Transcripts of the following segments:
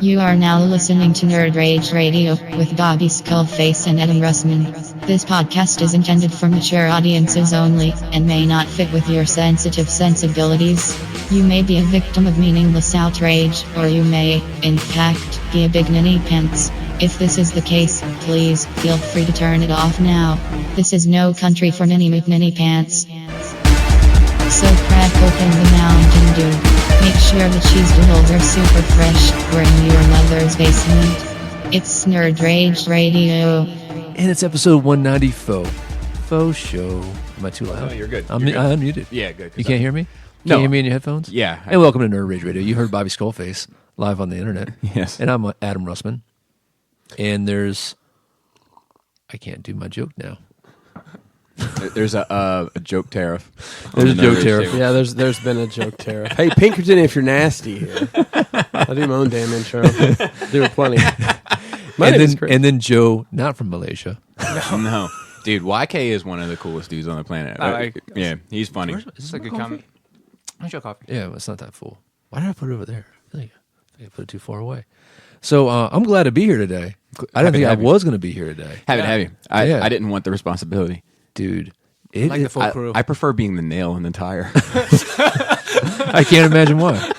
You are now listening to Nerd Rage Radio with Doughy Skullface and Adam Russman. This podcast is intended for mature audiences only and may not fit with your sensitive sensibilities. You may be a victim of meaningless outrage, or you may, in fact, be a big ninny pants. If this is the case, please feel free to turn it off now. This is no country for Ninny McNinny pants. So crack open the Mountain Dew. Make sure the cheese doodles are super fresh. We're in your mother's basement. It's Nerd Rage Radio. And it's episode 194. Faux show. Am I too loud? No, you're good. I You're good. unmuted. Yeah, good. You can't hear me? No. Can't hear me in your headphones? Yeah. Hey, welcome to Nerd Rage Radio. You heard Bobby Skullface live on the internet. Yes. And I'm Adam Russman. And I can't do my joke now. There's a joke tariff. There's a joke tariff. Yeah, there's been a joke tariff. Hey, Pinkerton, if you're nasty here. I do my own damn intro. Do it plenty. And then Joe, not from Malaysia. No. Dude, YK is one of the coolest dudes on the planet. Yeah, he's funny. Is this a good comment? Where's your coffee? Yeah, it's not that full. Why did I put it over there? I think I put it too far away. So I'm glad to be here today. I didn't think I was going to be here today. Have you. I didn't want the responsibility. Dude. Like the full crew. I prefer being the nail in the tire. I can't imagine why.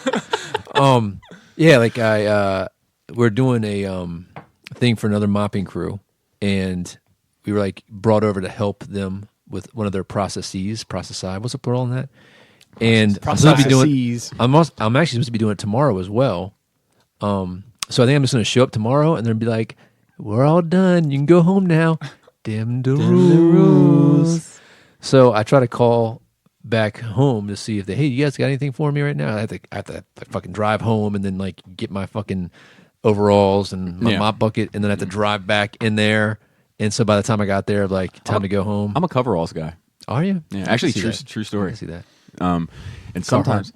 We're doing a thing for another mopping crew, and we were brought over to help them with one of their processes. What's the plural on that? And I'm actually supposed to be doing it tomorrow as well. So I think I'm just going to show up tomorrow and then be like, "We're all done. You can go home now." Damn the rules. So I try to call back home to see if hey, you guys got anything for me right now? I have to fucking drive home and then get my fucking overalls and my mop bucket, and then I have to drive back in there. And so by the time I got there, time to go home. I'm a coveralls guy. Are you? Yeah, actually, true story. I see that. And sometimes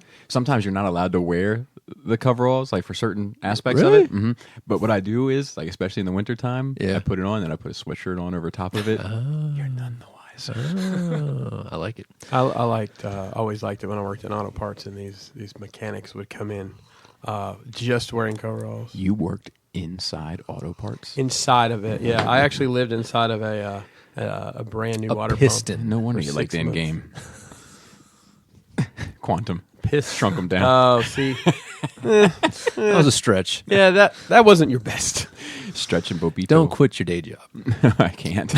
you're not allowed to wear the coveralls, for certain aspects Really? of it. Mm-hmm. But what I do is, especially in the wintertime, I put it on and I put a sweatshirt on over top of it. You're none the wiser. I like it. I always liked it when I worked in auto parts, and these mechanics would come in just wearing coveralls. You worked inside auto parts? Inside of it, yeah. I actually lived inside of a brand new water piston. pump. No wonder you like the end game. Quantum. Shrunk them down. Oh, see. That was a stretch. Yeah, that wasn't your best. Stretch and Bobito. Don't quit your day job. I can't.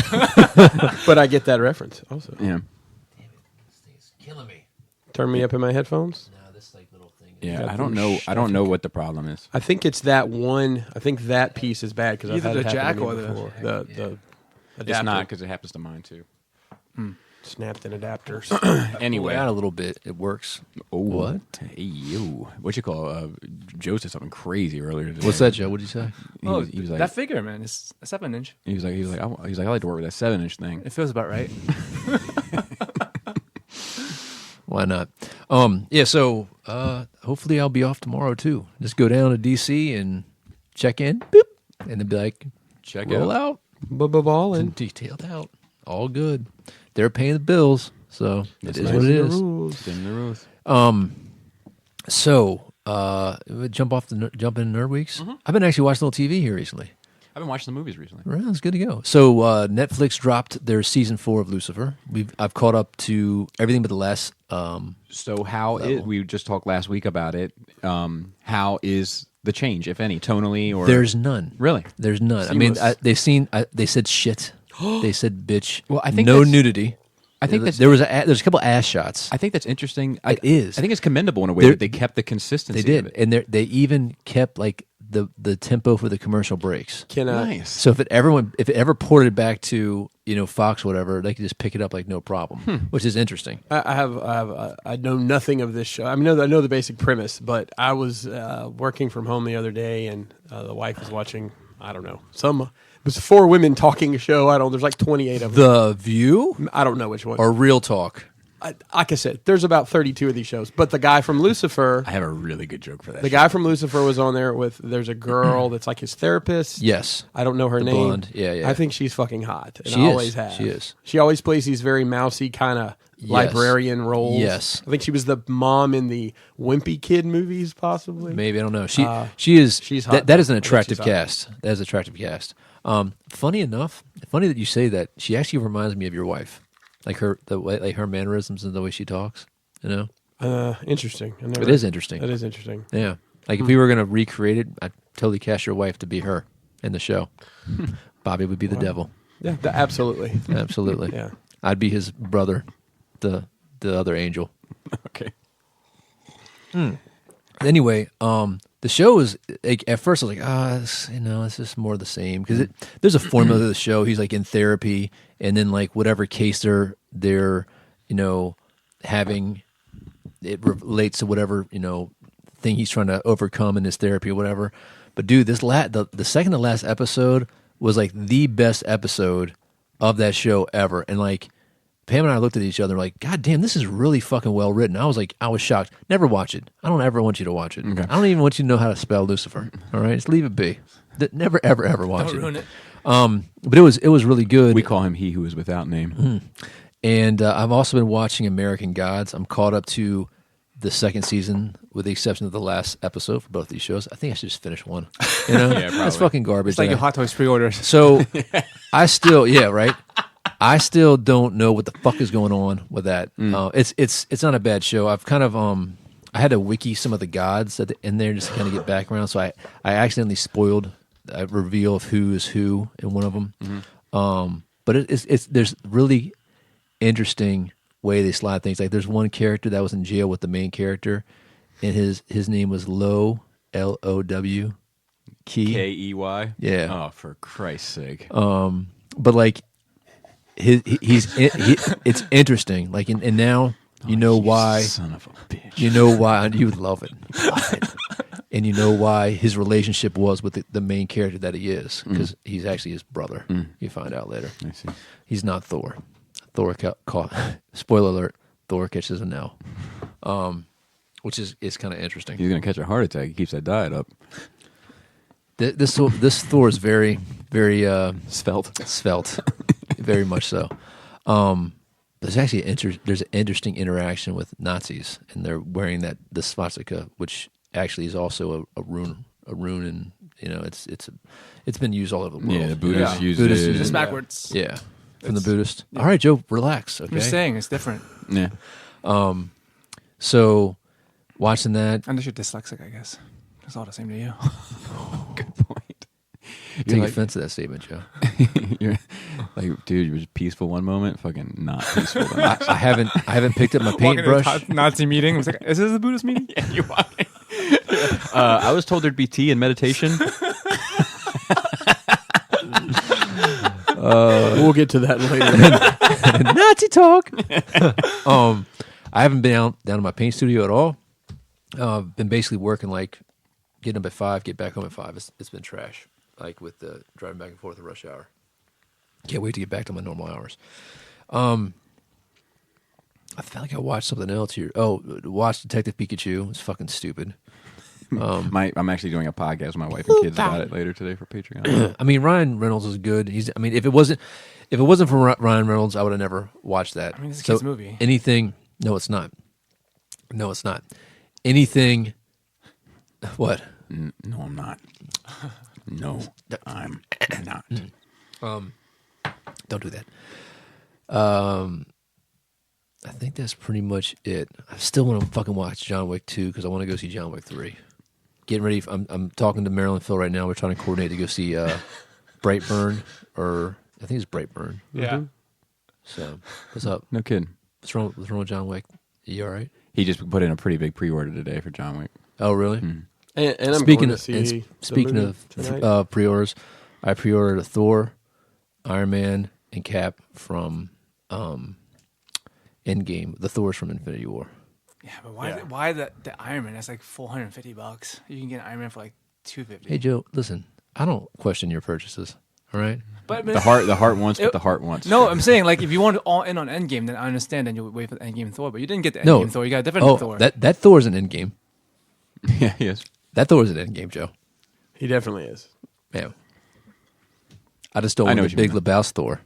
But I get that reference also. Yeah. Damn it. This thing's killing me. Turn me up in my headphones. No, this little thing. Yeah, I don't know what the problem is. I think it's that one. I think that piece is bad because I've Either had the it happen jack to me or the- before. The adapter It's not, because it happens to mine too. snapped in adapters. Anyway. Out a little bit. It works. Oh, What? Hey, you. What you call? Joe said something crazy earlier today. What's that, Joe? What'd you say? He was like, that figure, man, it's a 7-inch. he was like, I like to work with that 7-inch thing. It feels about right. Why not? So hopefully I'll be off tomorrow too. Just go down to DC and check in, boop, and then be like, roll out. Ball and Detailed out. All good. They're paying the bills, so it is what it is. Dim the rules. So jump in Nerd Weeks. I've been actually watching a little TV here recently. I've been watching the movies recently. Well, it's good to go. So Netflix dropped their season 4 of Lucifer. I've caught up to everything but the last. So we just talked last week about it. How is the change, if any, tonally or? There's none. Really? There's none. Seamless. I mean, they said shit. They said bitch. Well, I think no that's- nudity. I think there's a couple ass shots. I think that's interesting. It is. I think it's commendable in a way that they kept the consistency. They did, of it. and they even kept the tempo for the commercial breaks. Nice. So if it ever ported back to Fox or whatever, they could just pick it up no problem, which is interesting. I know nothing of this show. I mean, I know the basic premise, but I was working from home the other day, and the wife was watching. I don't know It was 4 women talking show. There's 28 of them. The View I don't know which one. or Real Talk. like I said, there's about 32 of these shows. But the guy from Lucifer, I have a really good joke for that. the guy from Lucifer was on there with. There's a girl that's like his therapist. Yes. I don't know her The name. blonde. Yeah. I think she's fucking hot. And She I is. always have. She is. She always plays these very mousy kind of librarian roles. Yes. I think she was the mom in the Wimpy Kid movies, possibly. Maybe, I don't know. She is. she's hot, That is though. an I think attractive she's hot. cast. That is an attractive cast. Funny that you say that. She actually reminds me of your wife, like her mannerisms and the way she talks. You know, Interesting. it is interesting. That is interesting. Yeah, like if we were gonna recreate it, I'd totally cast your wife to be her in the show. Bobby would be the devil. Yeah, absolutely. Absolutely. Yeah. I'd be his brother, the other angel. Okay. Anyway, the show is like, at first I was like, it's just more of the same because there's a formula to the show. He's like in therapy, and then like whatever case they're having, it relates to whatever thing he's trying to overcome in his therapy or whatever. But dude, the second to last episode was like the best episode of that show ever, and like Pam and I looked at each other like, God damn, this is really fucking well written. I was shocked. Never watch it. I don't ever want you to watch it. Okay. I don't even want you to know how to spell Lucifer. All right, just leave it be. Never ever watch Don't it. ruin it. But it was really good. We call him he who is without name. And I've also been watching American Gods. I'm caught up to the second season, with the exception of the last episode for both these shows. I think I should just finish one. Yeah, That's probably. fucking garbage. It's like your Hot Toys pre-orders. So I still, right. I still don't know what the fuck is going on with that. It's not a bad show. I've kind of I had to wiki some of the gods in there just to kind of get background. So I accidentally spoiled a reveal of who is who in one of them. But it's there's really interesting way they slide things. Like there's one character that was in jail with the main character, and his name was Low, Low, Key. Yeah. Oh, for Christ's sake. But like it's interesting. Like and now you know why. Son of a bitch. You know why you would love it. And you know why his relationship was with the main character that he is, because he's actually his brother. You find out later. I see. He's not Thor. Thor caught. Spoiler alert: Thor catches an L, which is kind of interesting. He's going to catch a heart attack. He keeps that diet up. This Thor is very, very Svelte. very much so. There's actually there's an interesting interaction with Nazis, and they're wearing the swastika, which actually is also a rune, and it's been used all over the world. Yeah, the Buddhists use Buddhists it. use Just it. backwards. Yeah, from the Buddhist. All right, Joe, relax. I'm Okay. just saying, it's different. Yeah. So, watching that, Unless you're dyslexic, I guess. It's all the same to you. Good point. take like- offense to that statement, Joe. You're like, dude, you were just peaceful one moment, fucking not peaceful the next. I haven't picked up my Walking into a paintbrush. Nazi meeting. I was like, is this a Buddhist meeting? Yeah, you walking. I was told there'd be tea and meditation. We'll get to that later. Nazi talk. I haven't been down to my paint studio at all. Been basically working like getting up at 5, get back home at 5. It's been trash, like with the driving back and forth at rush hour. Can't wait to get back to my normal hours. I felt like I watched something else here. Oh, watch Detective Pikachu. It's fucking stupid. I'm actually doing a podcast with my wife and kids about it later today for Patreon. I mean, Ryan Reynolds is good. If it wasn't for Ryan Reynolds, I would have never watched that. I mean, it's a kid's movie. Anything? No, it's not. No, it's not. Anything? What? No, I'm not. No, I'm not. Don't do that. I think that's pretty much it. I still want to fucking watch John Wick 2 because I want to go see John Wick 3. Getting ready. I'm talking to Marilyn Phil right now. We're trying to coordinate to go see Brightburn, or I think it's Brightburn. Yeah. So what's up? No kidding. What's wrong with John Wick? You all right? He just put in a pretty big pre-order today for John Wick. Oh, really? And I'm Speaking going to of see speaking the movie tonight. of pre-orders, I pre-ordered a Thor, Iron Man, and Cap from Endgame. The Thor's from Infinity War. Yeah, but why the Iron Man? That's like $450. You can get an Iron Man for like $250. Hey Joe, listen, I don't question your purchases. All right. But The heart wants what the heart wants. No, I'm saying like if you want to all in on Endgame, then I understand. Then you would wait for the Endgame Thor, but you didn't get the No. Endgame Thor. You got a different Thor. that Thor's an Endgame. Yeah, he is. That Thor's an Endgame, Joe. He definitely is. Yeah. I just don't want the Big Lebowski Thor.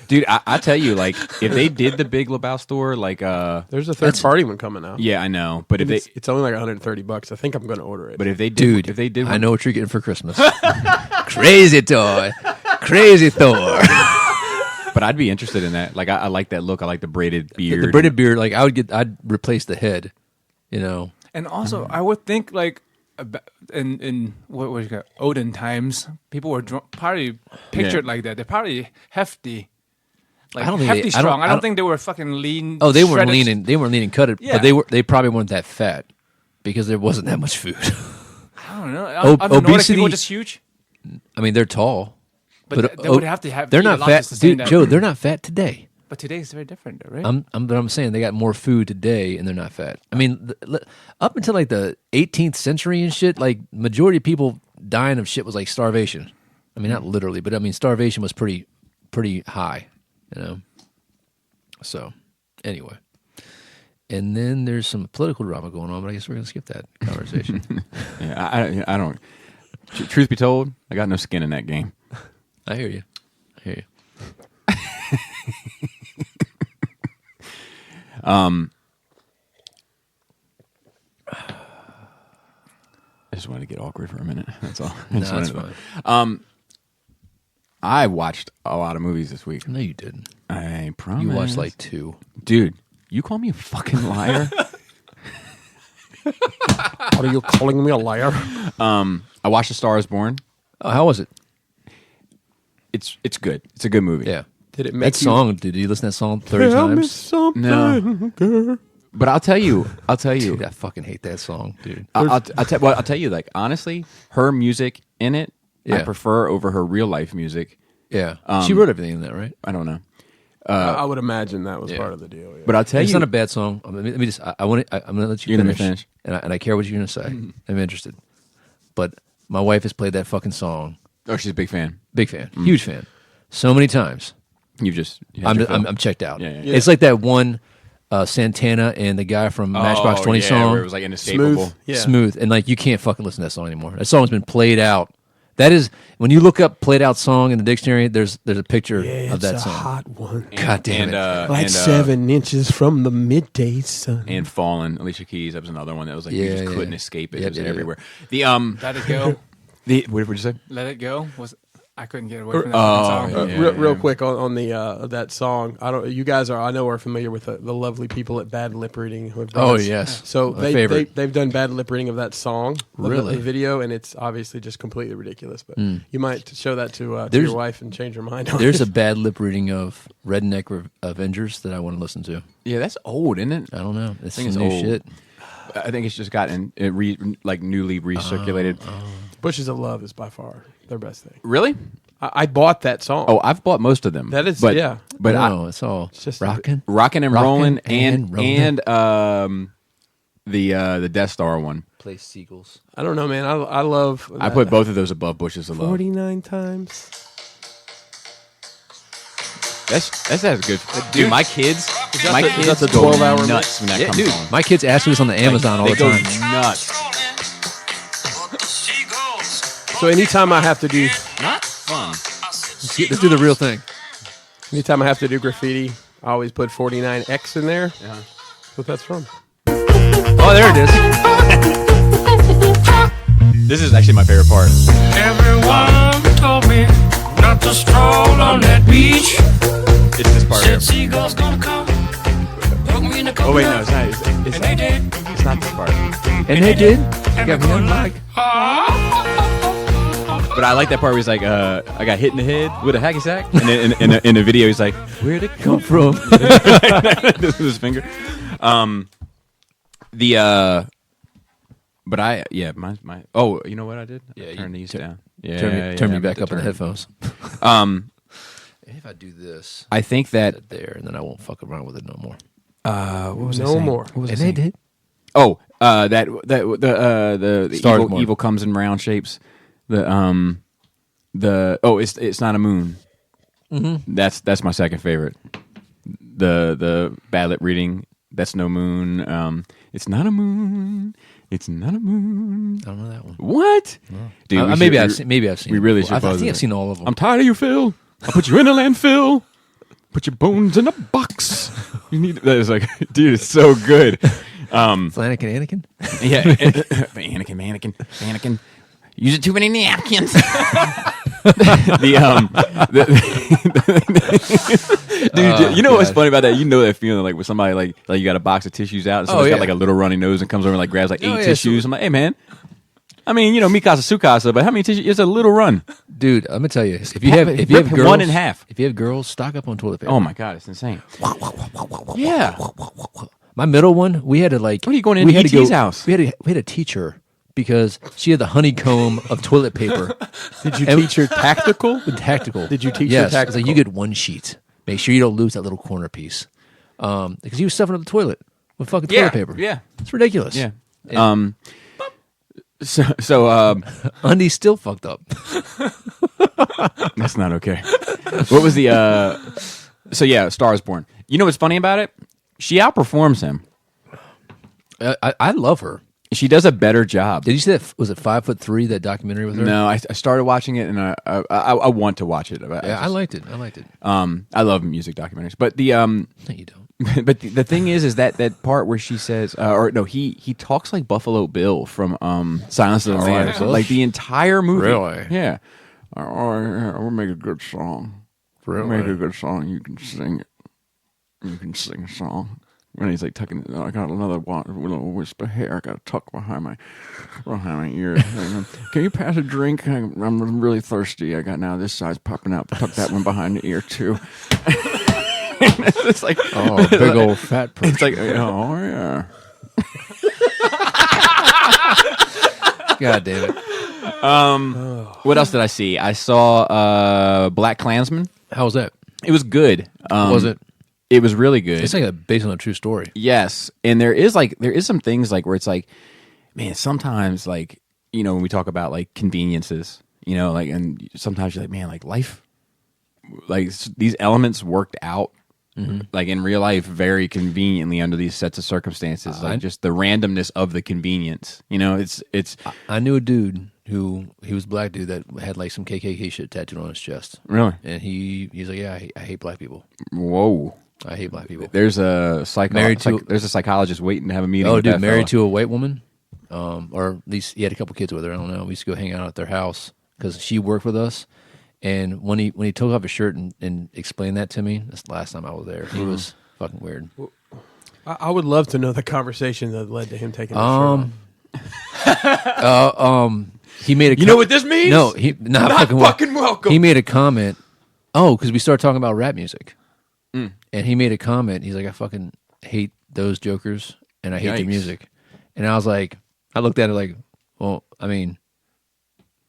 Dude, I tell you, like, if they did the Big Lebowski Thor, like, there's a third party one coming out. yeah, I know, but if they, It's only like $130. I think I'm going to order it. but if they did, Dude, if they did, I know what you're getting for Christmas. Crazy toy. Crazy Thor. but I'd be interested in that. Like, I like that look. I like the braided beard. The braided beard, like I'd replace the head, you know. And also, I would think like in what was it, Odin times, people were probably pictured like that. They're probably hefty, like I don't think hefty they- strong. I I don't don't- think they were fucking lean. Oh, they weren't shredded. leaning. They weren't leaning cut it, Yeah. but they probably weren't that fat because there wasn't that much food. I don't know. Are the Nordic obesity- people just huge? I mean, they're tall, But they would have to have. They're eat a not lot fat, to sustain dude. that. Joe, they're not fat today. But today is very different, though, right? I'm saying they got more food today, and they're not fat. I mean, up until like the 18th century and shit, like majority of people dying of shit was like starvation. I mean, not literally, but I mean, starvation was pretty high, you know. So, anyway, and then there's some political drama going on, but I guess we're gonna skip that conversation. Yeah, I don't. Truth be told, I got no skin in that game. I hear you. I hear you. I just wanted to get awkward for a minute. That's all. No, that's fine. I watched a lot of movies this week. No, you didn't. I promise. You watched like 2. Dude, you call me a fucking liar? Are you calling me a liar? I watched A Star Is Born. Oh, how was it? It's good. It's a good movie. Yeah. Did it make That song, did you listen to that song 30 Tell me times? something, No. girl. But I'll tell you. Dude, I fucking hate that song, dude. I'll tell you. Like honestly, her music in it, I Yeah. prefer over her real life music. Yeah. She wrote everything in that, right? I don't know, I would imagine that was Yeah. part of the deal. Yeah. but I'll tell It's you. not a bad song. Let me just, I'm going to let you You're gonna finish. finish. And I care what you're going to say. I'm interested. But my wife has played that fucking song. Oh, she's a big fan. Big fan. Huge fan. So many times. You had your fill. I'm checked out. Yeah. It's like that one Santana and the guy from Matchbox 20 yeah, song. where it was like inescapable. Smooth. Yeah. Smooth. And like you can't fucking listen to that song anymore. That song's been played out. That is, when you look up played out song in the dictionary, there's a picture of that it's a song. hot one. God damn it. Like 7 inches from the midday sun. And Fallen, Alicia Keys. That was another one that was like you just couldn't escape it. Yeah, It was yeah. everywhere. Let it go. What did you say? Let it go. I couldn't get away from that song. yeah. Real quick on the that song. You guys are familiar with the lovely people at Bad Lip Reading. who have done Oh, this. yes. So My favorite. they've done bad lip reading of that song, Really? the video, and it's obviously just completely ridiculous. But you might show that to There's- your wife and change her mind. On There's a it. bad lip reading of Redneck Avengers that I want to listen to. Yeah, that's old, isn't it? I don't know. It's think some it's new old. shit. I think it's just gotten newly recirculated. Bushes of Love is by far their best thing. Really? I bought that song. Oh, I've bought most of them. That is- but, yeah. But no, it's all just rocking. Rockin' and Rockin' Rollin' and Rollin'. and the Death Star one. Play Seagulls. I don't know, man. I love. I put both of those above Bushes of Love. 49 times. That's good. Dude, my kids that's a go 12-hour nuts when that Yeah, comes dude, on. my kids ask me this on the Amazon all They the go time. nuts. So anytime I have to do, Not fun. Let's do the real thing. anytime I have to do graffiti, I always put 49X in there. Yeah. That's what that's from. Oh, there it is. This is actually my favorite part. Everyone told me not to stroll on that beach. It's this part here. Said seagulls gonna come, put me in the Oh wait, no, coconut. it's not. It's And they did. It's not this part. And they did. And Got they me on going mic. But I like that part where he's like, I got hit in the head with a hacky sack, and then in the video he's like, Where'd it come from? this is his finger. But my. Oh, you know what I did? Yeah, I you turned these down. Turn me back up in the headphones. If I do this, I think that. that there, and then I won't fuck around with it no more. What was I No saying? more. What was I And saying? they did. Oh, the Stars evil, Born. evil comes in round shapes. The It's Not a Moon. Mm-hmm. That's my second favorite. The bad lip reading. That's no moon. It's not a moon. It's not a moon. I don't know that one. What? No. Dude, Maybe I've seen. We really it. should. I think I've seen all of them. I'm tired of you, Phil. I'll put you in a landfill. Put your bones in a box. You need. That is like, dude, it's so good. Anakin. Yeah, Anakin. Using too many napkins. Dude, you know what's funny about that? You know that feeling like with somebody like you got a box of tissues out, and somebody's got like a little runny nose and comes over and like grabs like 8 tissues. I'm like, hey man, I mean, Mikasa Sukasa, but how many tissues? It's a little run, dude. I'm gonna tell you, if you have girls, one in half. If you have girls, stock up on toilet paper. Oh my god, it's insane. Yeah, my middle one, we had to like. What are you going into ET's house? We had to teach her because she had the honeycomb of toilet paper. Did you teach her tactical? Tactical. Did you teach her yes, tactical? Like you get one sheet. Make sure you don't lose that little corner piece. Because he was stuffing up the toilet with fucking toilet paper. Yeah, it's ridiculous. Yeah. So Undies still fucked up. That's not okay. What was the so yeah, Star is Born. You know what's funny about it? She outperforms him. I love her. She does a better job. Did you see that? Was it 5'3", that documentary with her? No, I started watching it and I want to watch it. I liked it. I love music documentaries, but the No, you don't. But the thing is that part where she says, or no, he talks like Buffalo Bill from Silence of the Lambs, like the entire movie. Really? Yeah. We'll make a good song. Really? Make a good song. You can sing it. You can sing a song. And he's like tucking. I got another little wisp of hair. I got to tuck behind my ear. Can you pass a drink? I'm really thirsty. I got now this size popping out. Tuck that one behind the ear too. It's like big old fat person. It's like yeah. God damn it. What else did I see? I saw Black Klansman. How was that? It was good. Was it? It was really good. It's like based on a true story. Yes, and there is some things like where it's like, man, sometimes like when we talk about like conveniences, like, and sometimes you're like, man, like life, like these elements worked out. Mm-hmm. Like in real life, very conveniently under these sets of circumstances, like just the randomness of the convenience. It's. I knew a dude he was a black dude that had like some KKK shit tattooed on his chest. Really? And he's like, yeah, I hate black people. Whoa. I hate black people. There's a there's a psychologist waiting to have a meeting. Oh, with dude, that married fella. to a white woman, or at least he had a couple kids with her. I don't know. We used to go hang out at their house because she worked with us. And when he took off his shirt and explained that to me, that's the last time I was there. He was fucking weird. I would love to know the conversation that led to him taking his shirt off. He made a. You know what this means? No, not fucking welcome. He made a comment. Oh, because we started talking about rap music, and he made a comment. He's like, I fucking hate those jokers, and I hate their music. And I was like, I looked at it like, well, I mean,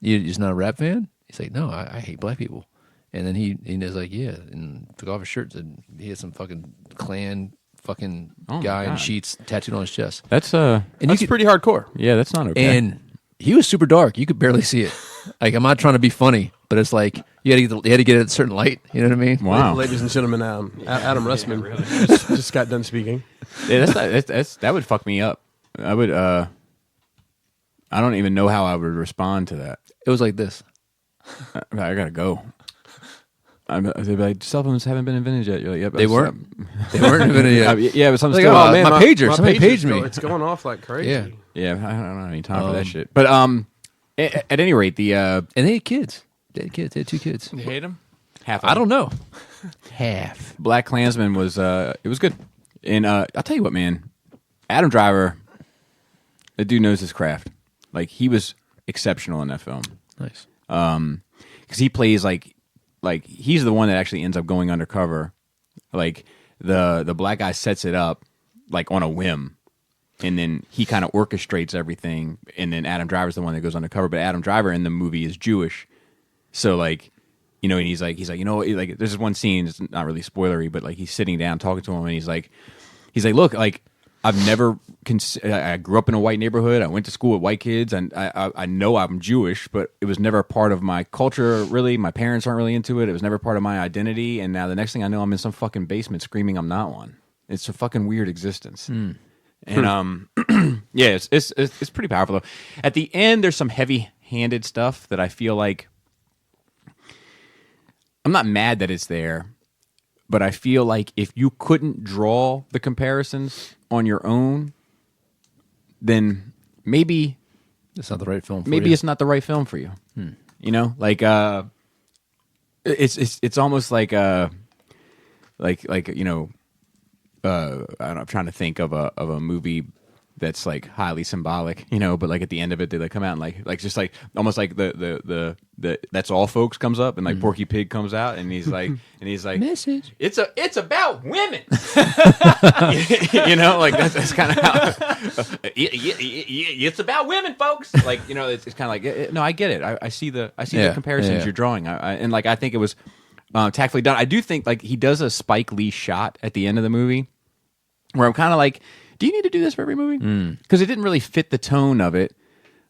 you're just not a rap fan? He's like, no, I hate black people. And then he was like, yeah, and took off his shirt and he had some fucking Klan fucking guy in sheets tattooed on his chest. That's pretty hardcore. Yeah, that's not okay. And he was super dark. You could barely see it. Like, I'm not trying to be funny, but it's like you had to get it at a certain light. You know what I mean? Wow. Ladies and gentlemen, Adam Russman just got done speaking. Yeah, that would fuck me up. I would. I don't even know how I would respond to that. It was like this. I gotta go. They'd be like, cell phones haven't been invented yet. You're like, yep, They weren't invented yet. Yeah, but something Like, still. oh, man, my pager. Somebody paged me. It's going off like crazy. Yeah. Yeah, I don't have any time for that shit. But at any rate, and they had kids. They had 2 kids. You hate him? half. Of I don't know. Half. Black Klansman was it was good, and I'll tell you what, man, Adam Driver, the dude knows his craft. Like he was exceptional in that film. Nice. Because he plays like he's the one that actually ends up going undercover. Like the black guy sets it up like on a whim, and then he kind of orchestrates everything. And then Adam Driver's the one that goes undercover. But Adam Driver in the movie is Jewish, so like, you know, and he's like, you know, like there's this one scene. It's not really spoilery, but like he's sitting down talking to him, and he's like, look, like I've never. I grew up in a white neighborhood. I went to school with white kids, and I know I'm Jewish, but it was never a part of my culture. Really, my parents aren't really into it. It was never part of my identity. And now the next thing I know, I'm in some fucking basement screaming I'm not one. It's a fucking weird existence. And yeah, it's pretty powerful though. At the end, there's some heavy-handed stuff that I feel like I'm not mad that it's there, but I feel like if you couldn't draw the comparisons on your own, then maybe It's not the right film for maybe you. it's not the right film for you. You know, like it's almost like you know, I don't know, I'm trying to think of a movie that's like highly symbolic, you know, but like at the end of it, they come out and like just like almost like the That's All Folks comes up and like Porky Pig comes out and he's like Message. It's about women, you know, like that's kind of how it's about women, folks. Like, you know, it's kind of like no, I get it. I see the comparisons you're drawing, and like I think it was tactfully done. I do think like he does a Spike Lee shot at the end of the movie where I'm kind of like, do you need to do this for every movie? Because it didn't really fit the tone of it.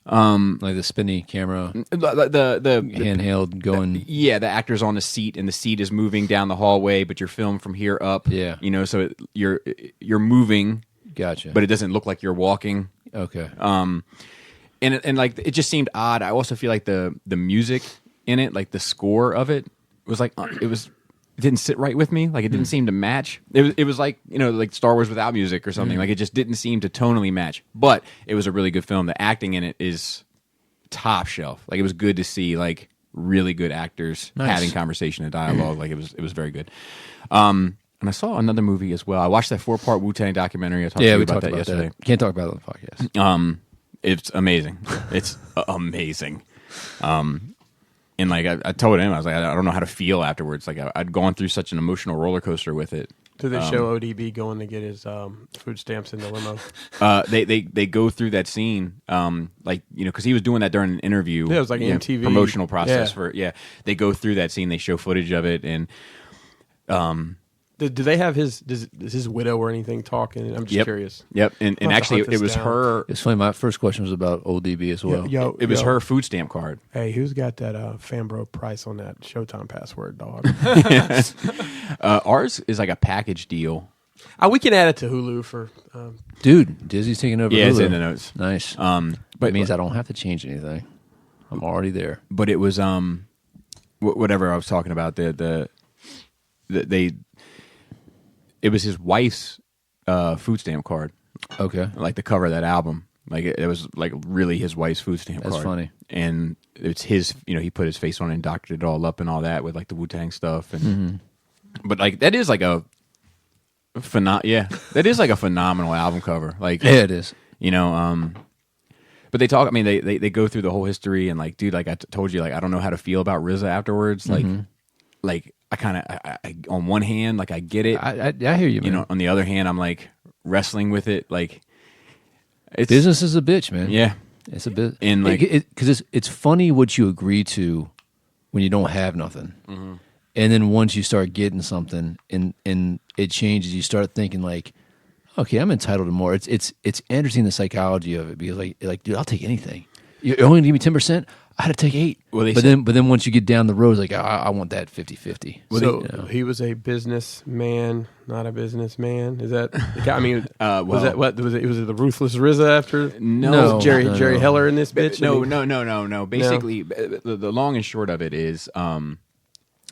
Like the spinny camera, The handheld going. the actor's on the seat and the seat is moving down the hallway, but you're filmed from here up. Yeah. You know, so you're moving, Gotcha. but it doesn't look like you're walking. Okay. And like it just seemed odd. I also feel like the music in it, like the score of it, was like it didn't sit right with me. Like it didn't seem to match. It was like, you know, like Star Wars without music or something. Like it just didn't seem to tonally match. But it was a really good film. The acting in it is top shelf. Like it was good to see like really good actors having conversation and dialogue. Like it was very good. And I saw another movie as well. I watched that 4-part Wu-Tang documentary. I talked to you about that yesterday. Can't talk about it on the podcast. It's amazing. It's amazing. And like I told him, I was like, I don't know how to feel afterwards. Like I'd gone through such an emotional roller coaster with it. Do they show ODB going to get his food stamps in the limo? They go through that scene, like, you know, because he was doing that during an interview. Yeah, it was like an MTV promotional process Yeah. They go through that scene. They show footage of it, and Do they have his widow or anything talking? I'm just curious. Yep, and I'll have to actually, hunt this it was down. her. It's funny. My first question was about ODB as well. It was her food stamp card. Hey, who's got that Fanbro price on that Showtime password, dog? Ours is like a package deal. We can add it to Hulu for. Dude, Disney's taking over. Yeah, Hulu. it's in the notes. Nice. But it means I don't have to change anything. I'm already there. But it was whatever I was talking about. It was his wife's food stamp card. Okay. Like the cover of that album. Like it was like really his wife's food stamp card. That's funny. And it's his, you know, he put his face on it and doctored it all up and all that with like the Wu-Tang stuff. And but like that is like a that is like a phenomenal album cover. Like Yeah, it is. you know, but they talk, I mean, they go through the whole history and like, dude, like I told you, like I don't know how to feel about RZA afterwards. Like I kind of, on one hand, like I get it. I hear you, man. You know, on the other hand, I'm like wrestling with it. Like it's Business is a bitch, man. Yeah. It's a bit. And like, because it's funny what you agree to when you don't have nothing. And then once you start getting something and it changes, you start thinking like, okay, I'm entitled to more. It's interesting, the psychology of it, because like dude, I'll take anything. You're only gonna give me 10%. I had to take 8. Well, but then once you get down the road, it's like I want that 50-50. So he was a businessman, not a businessman. Is that? I mean, was that what was it? Was it the Ruthless RZA after? No, Was Jerry Heller in this bitch? No. Basically, the long and short of it is,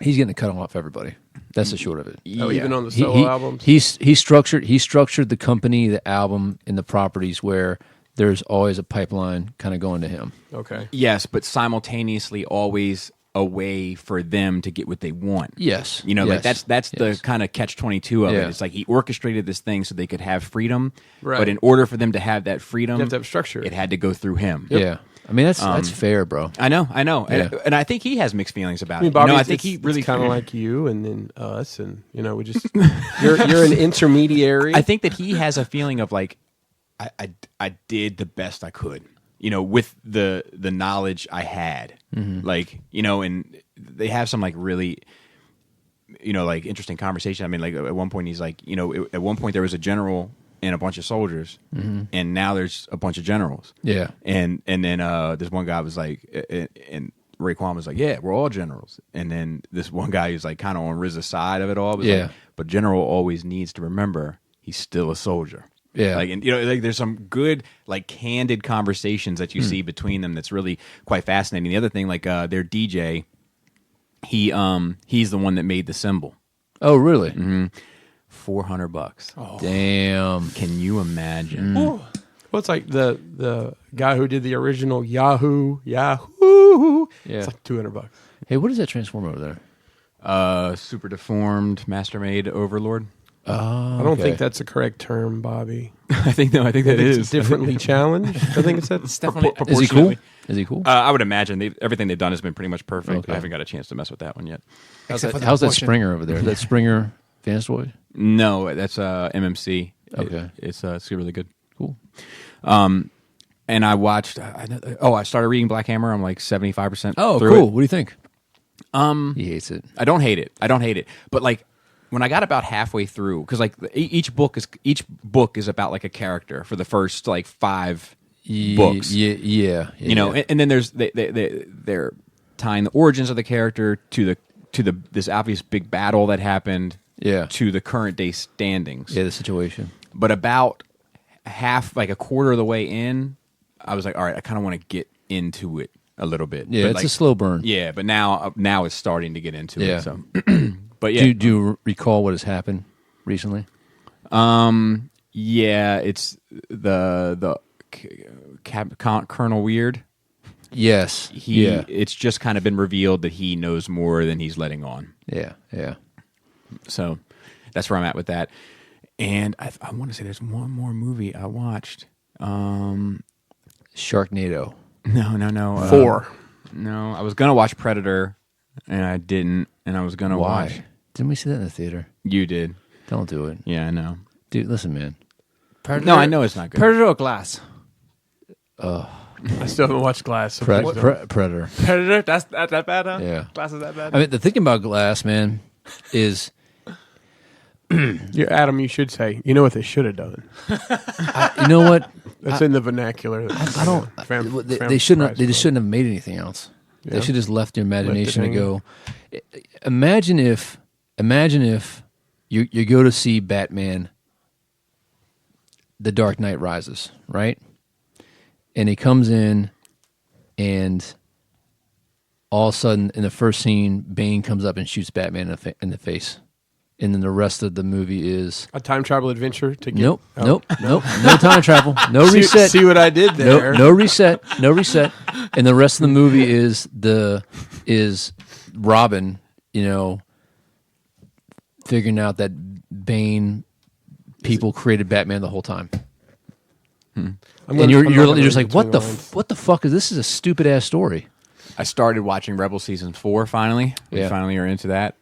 he's getting a cut off everybody. That's the short of it. Even on the solo albums. He structured the company, the album, and the properties where there's always a pipeline kind of going to him. Okay. yes, but simultaneously always a way for them to get what they want. Yes. You know, like Yes. that's the kind of catch-22 of Yeah. it. It's like he orchestrated this thing so they could have freedom, Right. but in order for them to have that freedom, You have to have structure. it had to go through him. Yeah. I mean, that's fair, bro. I know, Yeah. and I think he has mixed feelings about I mean, it. Bobby, I think he really kind of like you, and then us, and you know, we just you're an intermediary. I think that he has a feeling of like, I did the best I could, you know, with the knowledge I had, like, you know, and they have some like really, you know, like interesting conversation. I mean, like at one point he's like, you know, at one point there was a general and a bunch of soldiers, and now there's a bunch of generals. Yeah. And then this one guy was like, and Raekwon was like, yeah, we're all generals. And then this one guy who's like kind of on RZA's side of it all was like, but general always needs to remember he's still a soldier. Yeah. Like, and like there's some good, like, candid conversations that you see between them that's really quite fascinating. The other thing, like, their DJ, he's the one that made the symbol. Oh, really? $400. Oh. Damn. Can you imagine? Well, it's like the guy who did the original Yahoo. Yeah. It's like $200. Hey, what is that transformer over there? Super deformed, mastermade overlord. Oh, I don't think that's a correct term, Bobby. I think that It's is differently challenged. I think it's that. It's definitely. Is he cool? Is he cool? I would imagine everything they've done has been pretty much perfect. Okay. I haven't got a chance to mess with that one yet. How's that Springer over there? Is that Springer Fans-Toys? No, that's MMC. Okay. It's really good. Cool. And I watched. I started reading Black Hammer. I'm like 75%. Oh, through cool. it. What do you think? He hates it. I don't hate it. But like when I got about halfway through, because like each book is about like a character for the first like 5 books. Yeah. You know, and then there's they're tying the origins of the character to this obvious big battle that happened. Yeah. To the current day standings. Yeah, the situation. But about half, like a quarter of the way in, I was like, all right, I kind of want to get into it a little bit. Yeah, but it's like, a slow burn. Yeah, but now it's starting to get into Yeah. it. So, but yeah, Do you recall what has happened recently? yeah, it's the Colonel Weird. Yes. It's just kind of been revealed that he knows more than he's letting on. Yeah. So that's where I'm at with that. And I want to say there's one more movie I watched. Sharknado. No. 4. No, I was gonna watch Predator, and I didn't. And I was gonna watch. Why? Didn't we see that in the theater? You did. Don't do it. Yeah, I know. Dude, listen, man. Predator, No, I know it's not good. Predator or Glass? I still haven't watched Glass. So please don't. Predator. Predator? That's that bad, huh? Yeah. Glass is that bad? I mean, the thing about Glass, man, is Adam, you should say. You know what they should have done. you know what? That's in the vernacular. I don't. They shouldn't. They just shouldn't have made anything else. Yeah. They should just left your imagination to hang. go. Imagine if you go to see Batman, The Dark Knight Rises, right? And he comes in, and all of a sudden, in the first scene, Bane comes up and shoots Batman in the face. And then the rest of the movie is A time travel adventure to get. nope, Oh. nope. No time travel. No reset. See what I did there? No reset. And the rest of the movie is Robin, figuring out that Bane people created Batman the whole time. And you're just like, what the fuck is this? Is a stupid ass story. I started watching Rebel Season 4 finally. We Yeah. finally are into that.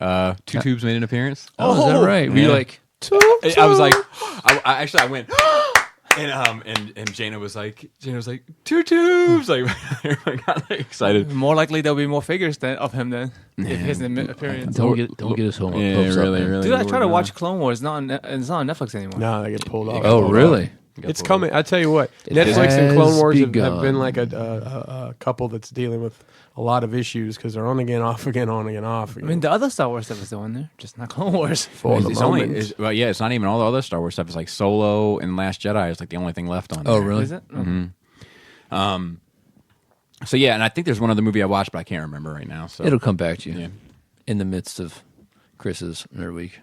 Two Tubes made an appearance. Oh, is that right? Were you Yeah. like, I was like, I went, and Jaina was like, Two Tubes. Like, everyone got like, excited. More likely there'll be more figures of him then. If his appearance. don't get us home? Yeah, hopes up, really, man. really. Dude, I tried to watch Clone Wars. It's not on Netflix anymore. No, they get pulled off. Oh, really? It's coming. I tell you what, It Netflix and has Clone Wars have begun. been like a couple that's dealing with a lot of issues because they're on again, off again, on again, off again. I mean, the other Star Wars stuff is still in there, just not Clone Wars. For the It's moment. it's not even all the other Star Wars stuff. It's like Solo and Last Jedi is like the only thing left on. Oh, there. really? Is it? So yeah, and I think there's one other movie I watched, but I can't remember right now. So It'll come back to you Yeah. in the midst of Chris's Nerd Week.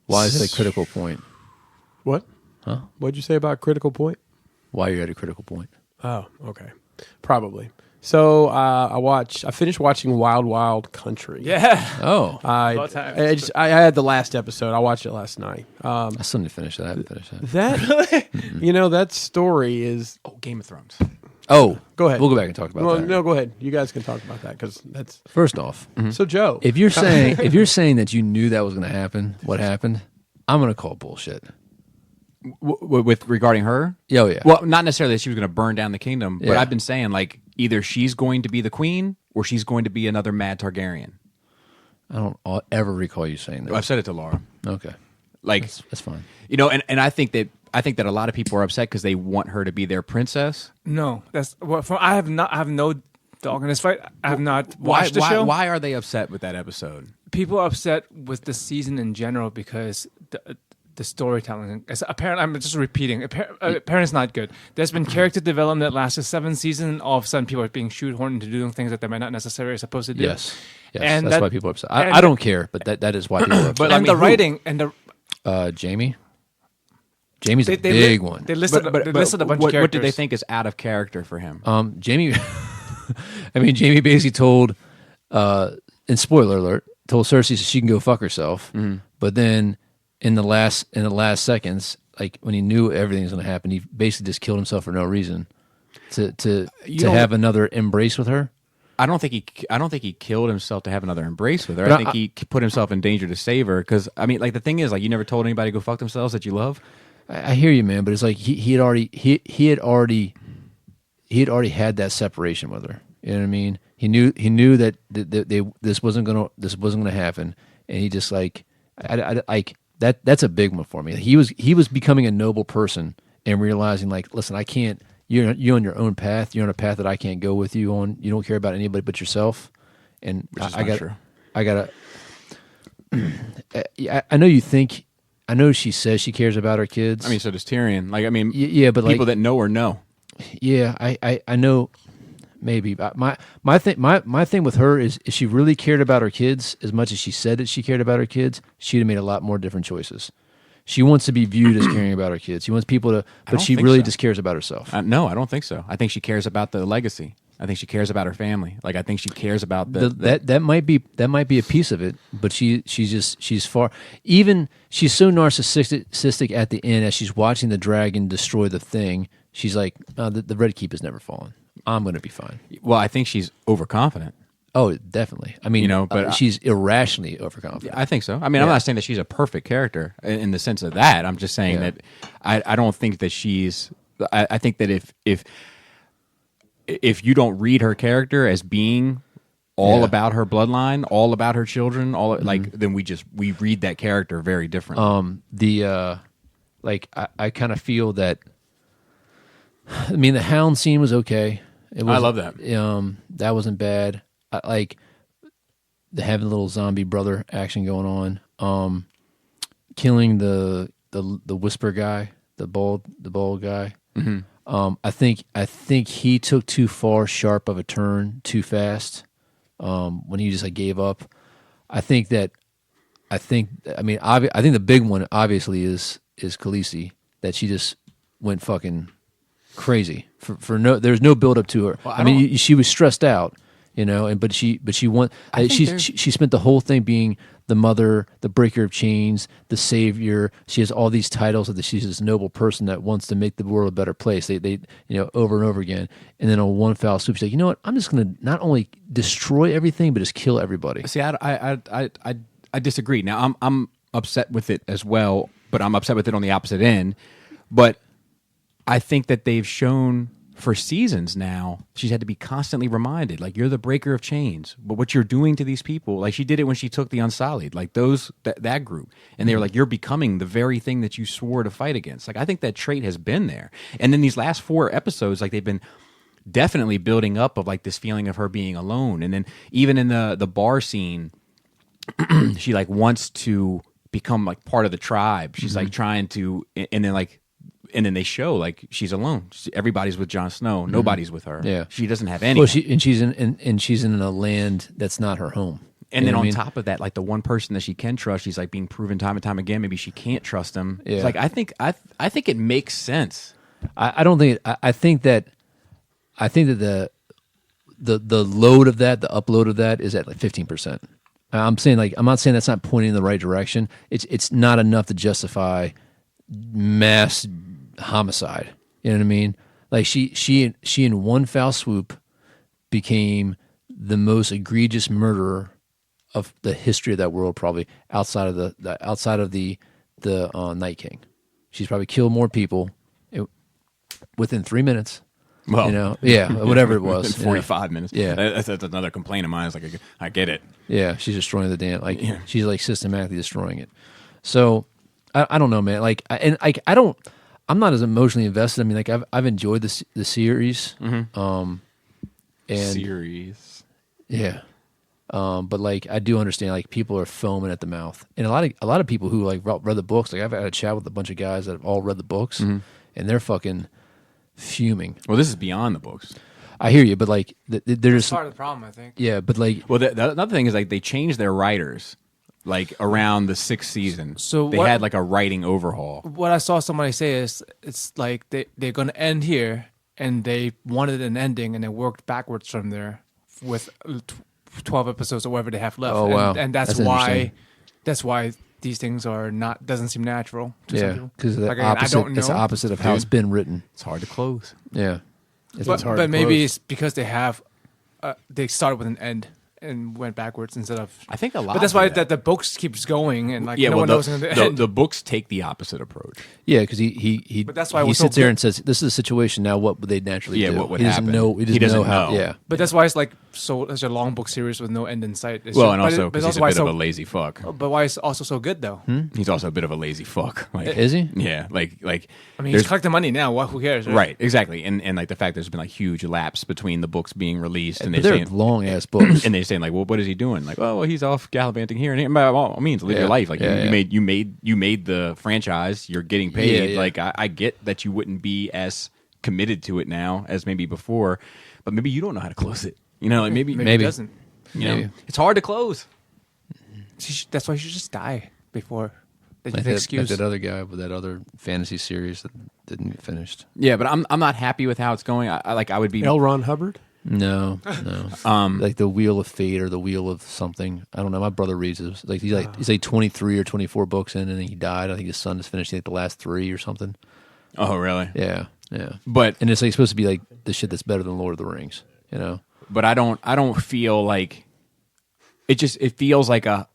Why is it a critical point? What? Huh? What'd you say about critical point? Why you're at a critical point? Oh, okay. Probably. So I finished watching Wild Wild Country. Yeah. Oh, About time. I had the last episode. I watched it last night. I still need to finish that. I haven't finished that. That that story is. Oh, Game of Thrones. Oh, Go ahead. We'll go back and talk about Well, that. no, go ahead. You guys can talk about that because that's. First off, So Joe, if you're saying that you knew that was going to happen, what happened? I'm going to call bullshit. With regarding her? Oh yeah. Well, not necessarily that she was going to burn down the kingdom, but Yeah. I've been saying like either she's going to be the queen or she's going to be another Mad Targaryen. I don't ever recall you saying that. I've said it to Laura. Okay, Like that's fine. and I think that I think that a lot of people are upset because they want her to be their princess. No, that's what. I have no dog in this fight. I have not watched the show. Why are they upset with that episode? People are upset with the season in general because the storytelling. Apparently, I'm just repeating. Apparently, it's not good. There's been character development that lasted 7 seasons, and all of a sudden, people are being shoehorned into doing things that they might not necessarily supposed to do. Yes, and that's why people are upset. I don't care, but that is why people are upset. But the writing and the Jamie. Jamie's a big one. They listed a bunch of characters. What did they think is out of character for him? Jamie. I mean, Jamie basically told, and spoiler alert, told Cersei she can go fuck herself. Mm-hmm. But then in the last seconds, like when he knew everything was going to happen, he basically just killed himself for no reason to have another embrace with her. I don't think he killed himself to have another embrace with her. I think he put himself in danger to save her. Because I mean, like the thing is, like you never told anybody to go fuck themselves that you love. I hear you, man, but it's like he had already had that separation with her. You know what I mean? He knew that this wasn't gonna happen, and he just like that's a big one for me. He was becoming a noble person and realizing like, listen, I can't. You're on your own path. You're on a path that I can't go with you on. You don't care about anybody but yourself, and I gotta. I know you think. I know she says she cares about her kids. I mean, so does Tyrion. Like, I mean, yeah, but people that know her know. Yeah, I know. Maybe my thing with her is if she really cared about her kids as much as she said that she cared about her kids, she'd have made a lot more different choices. She wants to be viewed as caring about her kids. She wants people to, but she really just cares about herself. No, I don't think so. I think she cares about the legacy. I think she cares about her family. Like I think she cares about that might be a piece of it, but she's far. Even she's so narcissistic at the end as she's watching the dragon destroy the thing. She's like, the Red Keep has never fallen. I'm going to be fine. Well, I think she's overconfident. Oh, definitely. I mean, but she's irrationally overconfident. I think so. I mean, I'm not saying that she's a perfect character in the sense of that. I'm just saying that I don't think that she's. I think that if you don't read her character as being all about her bloodline, all about her children, then we read that character very differently. I kind of feel that. I mean, the Hound scene was okay. I love that. That wasn't bad. I like having a little zombie brother action going on. Killing the whisper guy, the bald guy. Mm-hmm. I think he took too far sharp of a turn too fast. When he just like gave up. I think the big one obviously is Khaleesi, that she just went fucking crazy for no. There's no build up to her. Well, she was stressed out, but she spent the whole thing being the mother, the breaker of chains, the savior. She has all these titles that she's this noble person that wants to make the world a better place. They over and over again, and then on one foul swoop, she's like, you know what? I'm just going to not only destroy everything, but just kill everybody. See, I disagree. Now I'm upset with it as well, but I'm upset with it on the opposite end. But I think that they've shown for seasons now, she's had to be constantly reminded, like, you're the breaker of chains, but what you're doing to these people, like she did it when she took the Unsullied, like that group, and they were like, you're becoming the very thing that you swore to fight against. Like, I think that trait has been there. And then these last 4 episodes, like, they've been definitely building up of like this feeling of her being alone. And then even in the bar scene, she like wants to become like part of the tribe. She's like trying to, and then they show like she's alone. Everybody's with Jon Snow. Nobody's with her. Yeah, she doesn't have any. Well, she's in a land that's not her home. And then on top of that, like the one person that she can trust, she's like being proven time and time again. Maybe she can't trust him. Yeah. It's like I think it makes sense. I don't think. I think that the load of that, the upload of that, is at like 15%. I'm not saying that's not pointing in the right direction. It's not enough to justify mass homicide. You know what I mean? Like she in one foul swoop became the most egregious murderer of the history of that world, probably outside of the Night King. She's probably killed more people within 3 minutes. Well, whatever it was, 45 minutes. Yeah, that's another complaint of mine. It's like I get it. Yeah, she's destroying the damn. She's like systematically destroying it. So I don't know, man. I I'm not as emotionally invested. I mean, like I've enjoyed the series, and Series. yeah, but like I do understand like people are foaming at the mouth, and a lot of people who like read the books. Like I've had a chat with a bunch of guys that have all read the books, and they're fucking fuming. Well, this is beyond the books. I hear you, but like there's Part of the problem, I think. yeah, but like Well, the another thing is like they changed their writers like around the 6th season. So they what- had like a writing overhaul. What I saw somebody say is it's like they're going to end here, and they wanted an ending, and they worked backwards from there with 12 episodes or whatever they have left. Oh, wow. And that's That's why interesting. these things are not doesn't seem natural to some yeah, people. because Like, again, I don't know. it's the opposite of how Dude. it's been written. It's hard to close. Yeah, But, hard but to maybe close. it's because they have they started with an end and went backwards instead of. I think a lot. But that's of why that. the books keeps going, and like Yeah, no well, one knows in the end. the books take the opposite approach. yeah, because he But that's why it he was so sits there good. and says, "This is a situation now. What would they naturally Yeah, do?" what would he doesn't happen? know. He doesn't, know how. know. Yeah, But that's why it's like such a long book series with no end in sight. It's Well, just- and but also but because it's he's a why bit it's so, of a lazy fuck. But why it's also so good though? He's also a bit of a lazy fuck. Like, is he? yeah, like I mean, there's- he's collecting money now. Who cares? right, exactly, and like the fact there's been like huge lapse between the books being released, and But they're they're saying, long ass books. and they're saying like, well, what is he doing? Like, oh, well, he's off gallivanting here and here. By all means, live Yeah. your life. Like Yeah, you yeah. you made the franchise. You're getting paid. Yeah, yeah. Like I get that you wouldn't be as committed to it now as maybe before, but maybe you don't know how to close it. You know, like maybe Maybe, Maybe. he doesn't. you know, Maybe. it's hard to close. That's why you should just die before. That's Like an that, excuse. like that other guy with that other fantasy series that didn't get finished. Yeah, but I'm not happy with how it's going. I would be L. Ron Hubbard. No, like the Wheel of Fate or the Wheel of something. I don't know. My brother reads it. Like he's like 23 or 24 books in, and he died. I think his son is finishing like the last 3 or something. Oh, really? Yeah, yeah. But And it's like supposed to be like the shit that's better than Lord of the Rings. You know? but I don't feel like it feels like a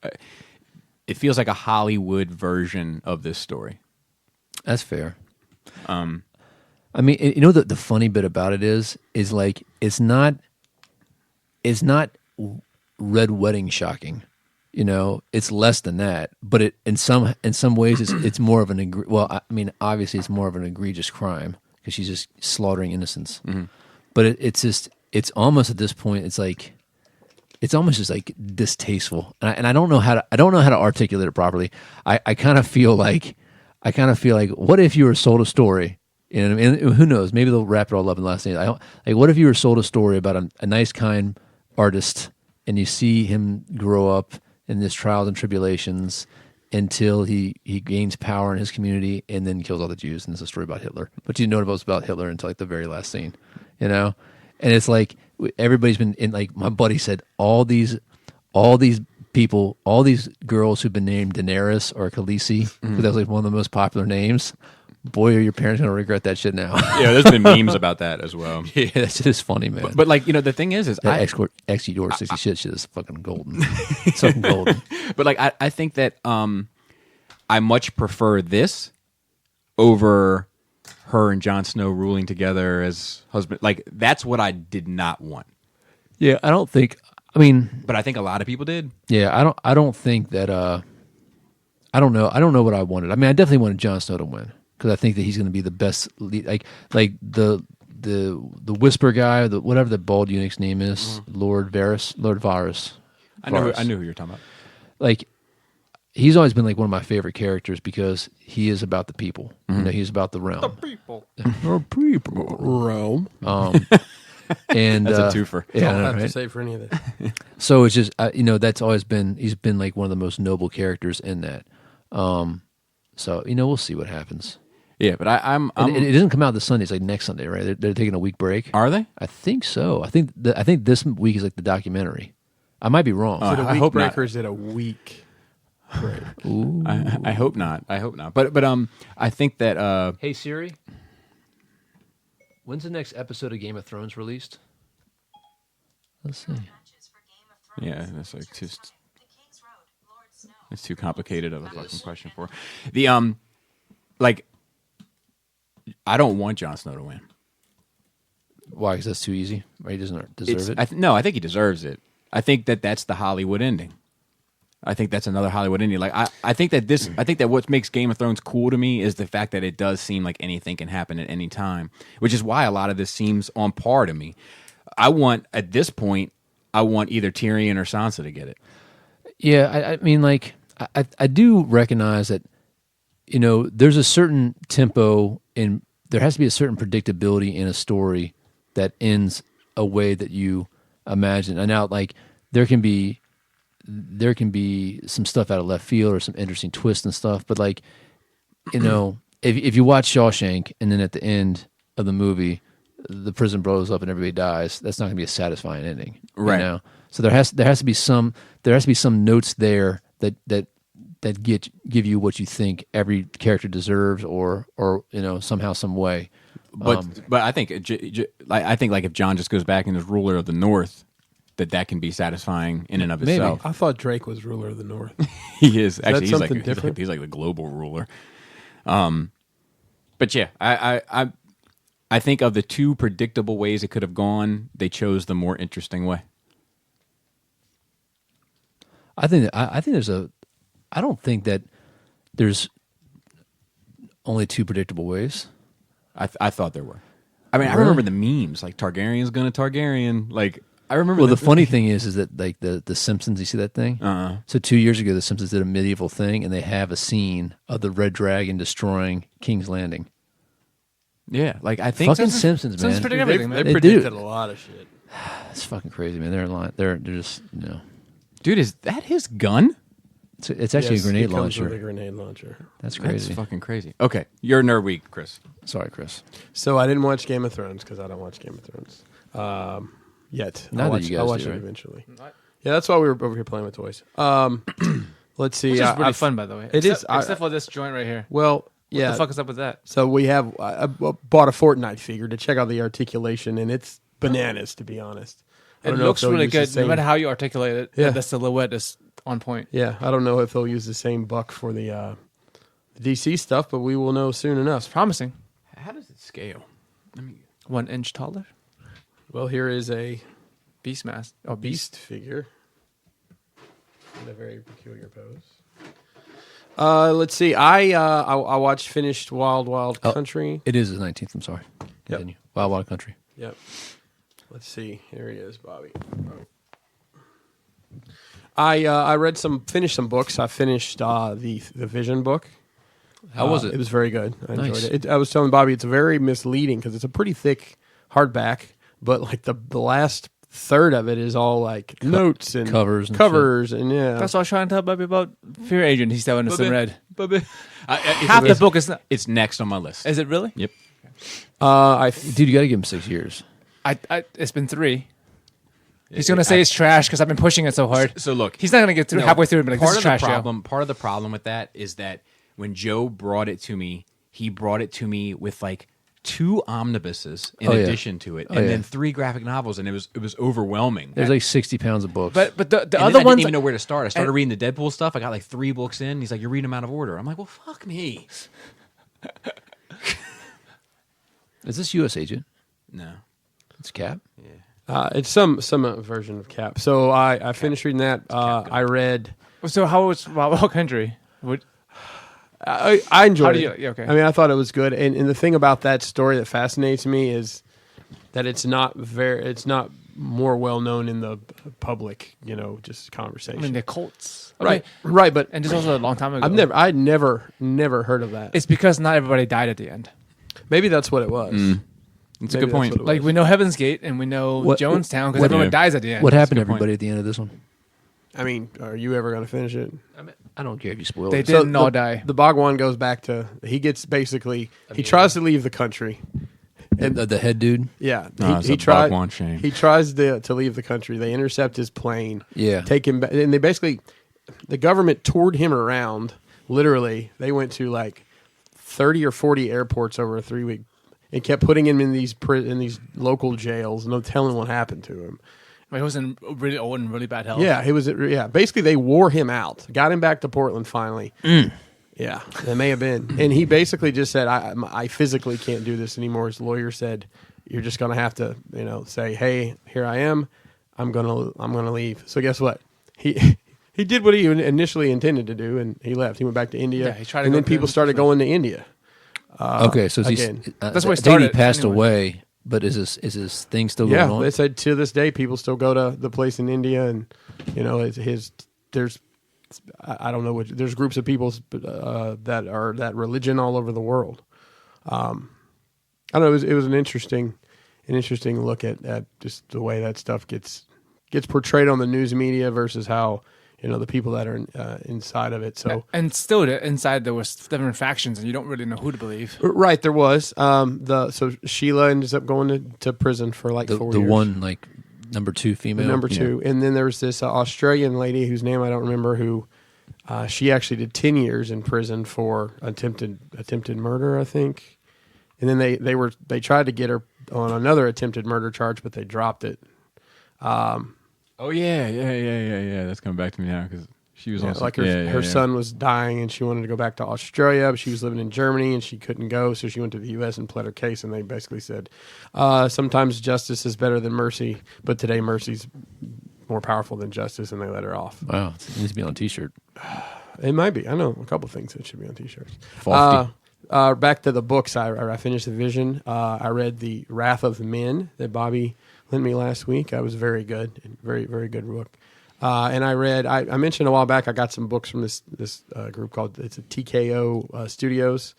Hollywood version of this story. That's fair. I mean, you know, the funny bit about it is like it's not Red Wedding shocking. You know, it's less than that, but it in some ways it's more of an well, I mean, obviously it's more of an egregious crime because she's just slaughtering innocents. But it's almost at this point it's almost just like distasteful, and I don't know how to articulate it properly. I kind of feel like what if you were sold a story? You know what I mean? Who knows? Maybe they'll wrap it all up in the last name. Like, what if you were sold a story about a nice, kind artist, and you see him grow up in his trials and tribulations until he gains power in his community and then kills all the Jews, and it's a story about Hitler. But you know about Hitler until like the very last scene, you know? And it's like everybody's been in. Like my buddy said, all these people, all these girls who've been named Daenerys or Khaleesi, because that was like one of the most popular names. Boy, are your parents gonna regret that shit now. Yeah, there's been memes about that as well. Yeah, that shit is funny, man. But like, you know, the thing is that XE 60 shit is fucking golden. It's fucking golden. but like I think that I much prefer this over her and Jon Snow ruling together as husband. Like that's what I did not want. Yeah, I don't think. I mean, But I think a lot of people did. yeah, I don't think that. I don't know. I don't know what I wanted. I mean, I definitely wanted Jon Snow to win because I think that he's going to be the best lead. Like the Whisper guy, whatever the bald eunuch's name is, Lord Varys. I knew who you're talking about. Like he's always been like one of my favorite characters because he is about the people. You know, he's about the realm. People. The people. Rome. And That's a twofer. Yeah, I I don't know, have to right? say for any of this. So it's just you know, that's always been he's been like one of the most noble characters in that. So you know, we'll see what happens. Yeah, but I'm And it doesn't come out this Sunday. It's like next Sunday, right? They're taking a week break. Are they? I think so. I think this week is like the documentary. I might be wrong. Is it a I week hope break not. or is it a week break? I hope not. I hope not. But I think that Hey Siri, when's the next episode of Game of Thrones released? Let's see. yeah, that's like just it's too complicated of a fucking question for the like. I don't want Jon Snow to win. Why? Because that's too easy. Right? He doesn't deserve it. No, I think he deserves it. I think that's the Hollywood ending. I think that's another Hollywood indie. Like I think that what makes Game of Thrones cool to me is the fact that it does seem like anything can happen at any time, which is why a lot of this seems on par to me. At this point, I want either Tyrion or Sansa to get it. Yeah, I mean, like, I do recognize that, there's a certain tempo and there has to be a certain predictability in a story that ends a way that you imagine. And now, like, there can be some stuff out of left field or some interesting twists and stuff, but like, if you watch Shawshank and then at the end of the movie the prison blows up and everybody dies, that's not going to be a satisfying ending, right? So there has to be some notes there that give you what you think every character deserves, or somehow, some way. But I think like if Jon just goes back and is ruler of the North, that can be satisfying in and of Maybe. itself. I thought Drake was ruler of the North. He is actually. He's something different? He's like the global ruler. But yeah, I think of the two predictable ways it could have gone, they chose the more interesting way. I don't think that there's only two predictable ways. I thought there were. I mean, I Really? remember the memes like Targaryen's gonna Targaryen. Like I remember. Well, the funny thing is that like the Simpsons, you see that thing? So 2 years ago, the Simpsons did a medieval thing, and they have a scene of the Red Dragon destroying King's Landing. Yeah, like I think Fucking Simpsons, man. Simpsons predict everything, man. They They predicted do. a lot of shit. It's fucking crazy, man. They're in line. They're just dude, is that his gun? It's actually Yes, a grenade it comes with launcher. a grenade launcher. That's crazy. That's fucking crazy. Okay, you're Nerd Week, Chris. Sorry, Chris. So I didn't watch Game of Thrones because I don't watch Game of Thrones yet. Neither I'll you I'll guys watch do, it right? eventually. Yeah, that's why we were over here playing with toys. Let's see. Which is really I've- fun, by the way. It is. Except for this joint right here. Well, What yeah. the fuck is up with that? So we have. I bought a Fortnite figure to check out the articulation, and it's bananas, to be honest. I It don't know looks if they'll really use the good, no same- matter how you articulate it. Yeah. The silhouette is on point. Yeah, I don't know if they'll use the same buck for the DC stuff, but we will know soon enough. Promising. How does it scale? 1 inch taller. Well, here is a Beast mask. Oh, beast. beast figure in a very peculiar pose. Let's see. I finished Wild Oh. Country. It is the 19th. I'm sorry. Continue. Wild Wild Country. Yep. Let's see. Here he is, Bobby. I finished some books. I finished the Vision book. How was it? It was very good. I Nice. enjoyed it. I was telling Bobby it's very misleading because it's a pretty thick hardback, but like the last third of it is all like notes and covers and and yeah. That's what I was trying to tell Bobby about Fear Agent. He's still in some red. Half the It's- book is not. It's next on my list. Is it really? Yep. Dude, you got to give him 6 years. It's been 3. He's going to say it's trash because I've been pushing it so hard. So look, He's not going to get through halfway through and be like, this is trash, Joe. Part of the problem with that is that when Joe brought it to me, he brought it to me with like 2 omnibuses in Oh, yeah. addition to it, Oh, and yeah. then 3 graphic novels, and it was overwhelming. There's like 60 pounds of books. But the And other then I ones. didn't even know where to start. I started reading the Deadpool stuff. I got like 3 books in. He's like, "You're reading them out of order." I'm like, "Well, fuck me." Is this U.S. Agent? No. It's Cap. It's some version of Cap. So I finished reading that. I read. So how was Wild Country? I enjoyed How do you- it. yeah, okay. I mean, I thought it was good. And the thing about that story that fascinates me is that it's not more well known in the public, just conversation. I mean, the Colts. right. But And this was a long time ago. I'd never heard of that. It's because not everybody died at the end. Maybe that's what it was. That's a Maybe good that's point. what it Like, was. we know Heaven's Gate and we know Jonestown because everyone dies at the end. What happened to good point. everybody at the end of this one? I mean, are you ever going to finish it? I don't care if you spoil They it. didn't all die. The Bhagwan goes back to he gets basically he tries to leave the country. And the head dude. Yeah, No, it's he a tries. Bhagwan shame. He tries to leave the country. They intercept his plane. Yeah. take him back, and they basically the government toured him around. Literally, they went to like 30 or 40 airports over a 3-week, and kept putting him in these local jails. No telling what happened to him. He was in really old and really bad health. Yeah, he was. Yeah, basically they wore him out. Got him back to Portland finally. Yeah, that may have been. And he basically just said, "I physically can't do this anymore." His lawyer said, "You're just gonna have to, say, hey, here I am. I'm gonna leave." So guess what? He He did what he initially intended to do, and he left. He went back to India. Yeah, he tried to and go then people started going to India. Okay, so again. That's where he he started, passed anyway. away, but is his thing still Yeah, going on? they said to this day people still go to the place in India, and there's I don't know what there's groups of people that are that religion all over the world. I don't know. It was an interesting look at just the way that stuff gets portrayed on the news media versus how the people that are inside of it. So And still, inside there was different factions, and you don't really know who to believe. right, there was so Sheila ends up going to prison for like 4 years. The one like number 2 female. The number 2, and then there was this Australian lady whose name I don't remember who. She actually did 10 years in prison for attempted murder, I think. And then they tried to get her on another attempted murder charge, but they dropped it. Oh yeah. That's coming back to me now because she was also like her son was dying, and she wanted to go back to Australia, but she was living in Germany, and she couldn't go, so she went to the U.S. and pled her case. And they basically said, sometimes justice is better than mercy, but today mercy's more powerful than justice, and they let her off. Wow, it needs to be on a T-shirt. It might be. I know a couple things that should be on T-shirts. Faulty. Back to the books. I finished The Vision. I read The Wrath of Men that Bobby lent me last week. That was very good. Very, very good book. And I read, I mentioned a while back, I got some books from this group called, it's a TKO Studios.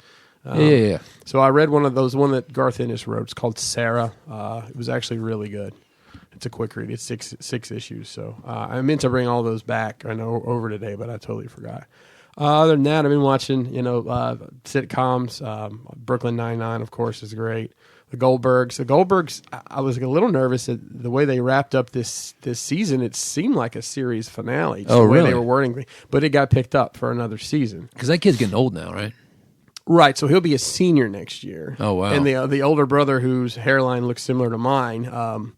Yeah. So I read one that Garth Ennis wrote. It's called Sarah. It was actually really good. It's a quick read. It's six issues. So I meant to bring all those back. I know over today, but I totally forgot. Other than that, I've been watching, sitcoms. Brooklyn Nine-Nine, of course, is great. The Goldbergs, I was a little nervous at the way they wrapped up this season. It seemed like a series finale. Oh, the way really? they were wording things. But it got picked up for another season. Because that kid's getting old now, right? Right, so he'll be a senior next year. Oh, wow. And the older brother, whose hairline looks similar to mine,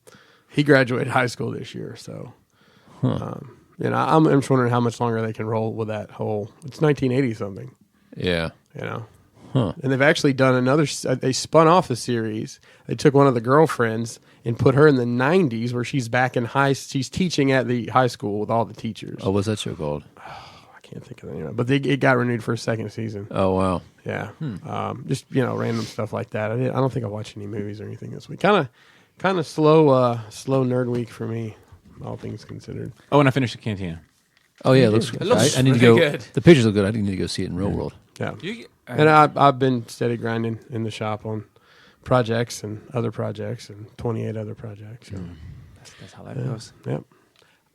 he graduated high school this year. So, I'm just wondering how much longer they can roll with that whole. It's 1980 something. Yeah. And they've actually done they spun off the series. They took one of the girlfriends and put her in the 90s, where she's back in she's teaching at the high school with all the teachers. Oh, what's that show called? I can't think of the name, but it got renewed for a second season. Oh, wow. Yeah. Just, random stuff like that. I don't think I watched any movies or anything this week. Kind of slow nerd week for me, all things considered. Oh, and I finished the Cantina. Oh, yeah, it looks good. I need to go. really good. The pictures look good. I need to go see it in real world. Yeah. And I've been steady grinding in the shop on projects and other projects and 28 other projects. So. That's how that goes. Yep.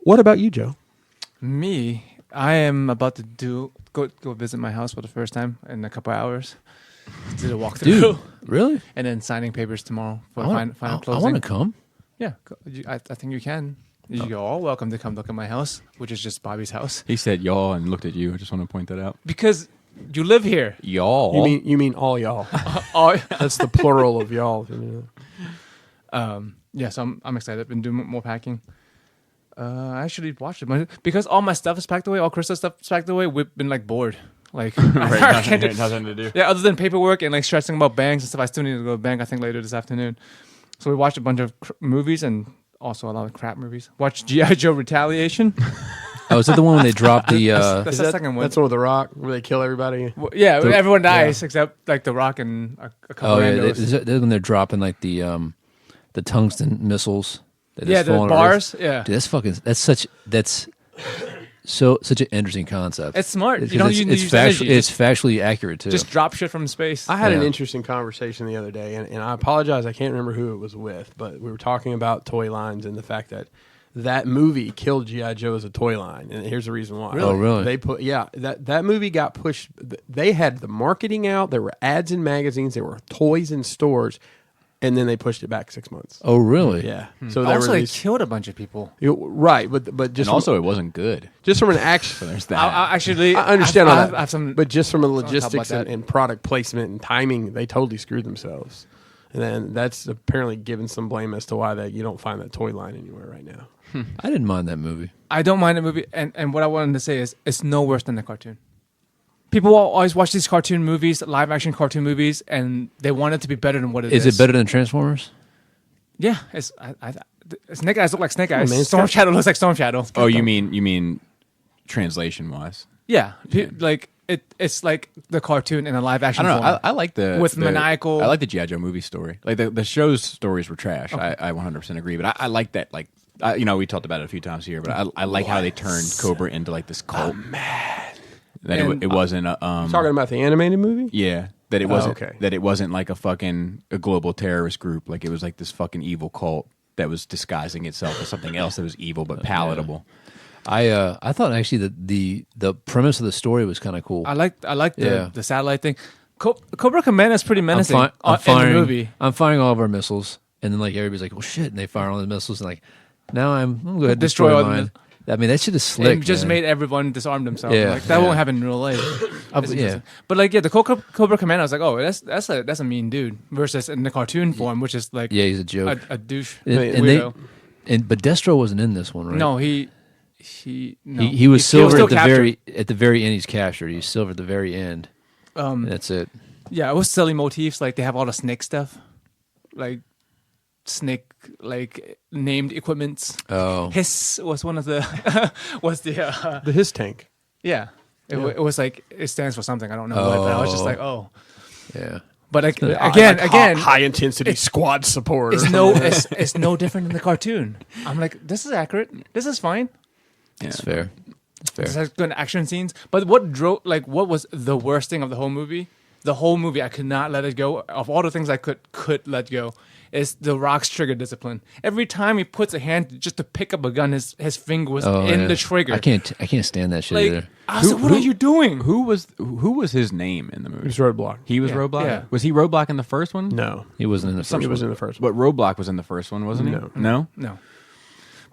What about you, Joe? Me, I am about to go visit my house for the first time in a couple hours. Do the walkthrough. Dude, really? And then signing papers tomorrow for I final closing. want to come. Yeah, I think you can. You're all welcome to come look at my house, which is just Bobby's house. He said y'all and looked at you. I just want to point that out. Because you live here. Y'all. You mean all y'all? Oh, That's the plural of y'all. yeah, so I'm excited. I've been doing more packing. I actually watched it because all my stuff is packed away. All Krista's stuff is packed away. We've been bored. Nothing to do. Yeah, other than paperwork and stressing about banks and stuff. I still need to go to the bank. I think later this afternoon. So we watched a bunch of movies and also a lot of crap movies. Watched G.I. Joe Retaliation. Oh, is that the one when they dropped the? That's the second one. That's one with The Rock, where they kill everybody. Well, yeah, everyone dies except The Rock and a couple Oh, yeah, randos. is that when they're dropping the tungsten missiles? That just Yeah, the fall on bars. Earth? Yeah, Dude, that's such an interesting concept. it's smart. It's, You don't use energy. it's factually accurate too. Just drop shit from space. I had an Yeah. interesting conversation the other day, and I apologize, I can't remember who it was with, but we were talking about toy lines and the fact that movie killed G.I. Joe as a toy line, and here's the reason why. Really? Oh, really? They put that movie got pushed. They had the marketing out. There were ads in magazines. There were toys in stores, and then they pushed it back 6 months. Oh, really? Yeah. So there also, were they these, killed a bunch of people. right, but just And also, it wasn't good. just from an action. So there's that. I understand all that, I have some, but just from a talk about logistics that. and product placement and timing, they totally screwed themselves. And then that's apparently given some blame as to why you don't find that toy line anywhere right now. I didn't mind that movie. I don't mind the movie, and what I wanted to say is it's no worse than the cartoon. People always watch these cartoon movies, live action cartoon movies, and they want it to be better than what it is. Is it better than Transformers? Yeah, Snake Eyes look like Snake Eyes. man, Storm Shadow looks like Storm Shadow. Oh, you mean translation wise. Yeah, like it's like the cartoon in a live action I don't know. form. I like the With maniacal- I like the G.I. Joe movie story. Like the show's stories were trash. I 100% agree. But I like that. Like we talked about it a few times here. But I like how they turned Cobra into like this cult. That And- it wasn't a Talking about the animated movie? yeah. That it wasn't okay. that it wasn't like a global terrorist group. Like it was like this fucking evil cult that was disguising itself as something else that was evil but palatable. I thought actually the premise of the story was kind of cool. I like the satellite thing. Cobra Command is pretty menacing I'm in firing, the movie. I'm firing all of our missiles, and then like everybody's like, "Well, shit!" And they fire all the missiles, and like, now I'm going to go ahead and Destroy all destroy the mine. I mean, that shit is slick. It just man. made everyone disarm themselves. Yeah, Like, that yeah. won't happen in real life. It's yeah. interesting. But like, yeah, the Cobra Commander, I was like, oh, that's a mean dude. Versus in the cartoon form, which is like Yeah, he's a joke. a douche And weirdo. but Destro wasn't in this one, right? No, he was silver still at the captured. very end. He's captured. He's silver at the very end. That's it. Yeah, it was silly motifs. Like they have all the snake stuff, like snake like named equipments. Oh, Hiss was one of the The Hiss tank. yeah. It was like it stands for something. I don't know what, but I was just like, oh. yeah. But like, Like again, high intensity squad support. it's no different than the cartoon. I'm like, this is accurate. This is fine. That's fair. That's fair. This has good action scenes. But what was the worst thing of the whole movie? The whole movie, I could not let it go. Of all the things I could let go, is The Rock's trigger discipline. Every time he puts a hand just to pick up a gun, his finger was in the trigger. I can't stand that shit Like, either. I was like, what are you doing? Who was his name in the movie? It was Roadblock. He was Yeah, Roadblock? yeah. Was he Roadblock in the first one? No. He wasn't in the first He was one. in the first one. But Roadblock was in the first one, wasn't he? No. No? No.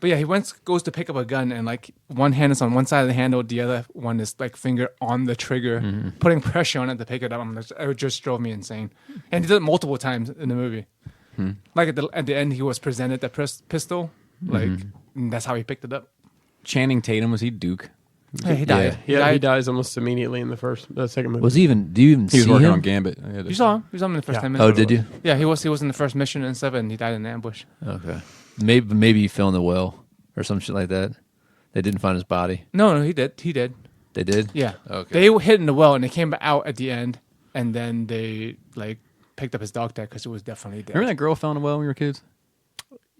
But yeah, he goes to pick up a gun, and like one hand is on one side of the handle, the other one is like finger on the trigger, putting pressure on it to pick it up. It just drove me insane. And he did it multiple times in the movie. Like at the end, he was presented the pistol, like and that's how he picked it up. Channing Tatum, was he Duke? Yeah, he died. Yeah, he dies almost immediately in the second movie. Was he even? Do you even He was see working him? on Gambit. You saw him. He was on in the first 10 Oh, minutes. did you? Yeah, he was in the first mission and stuff, and he died in an ambush. Okay. Maybe he fell in the well or some shit like that. They didn't find his body. No, he did. He did. They did. Yeah. Okay. They were hit in the well, and they came out at the end, and then they like picked up his dog tag because it was definitely dead. Remember that girl fell in the well when we were kids?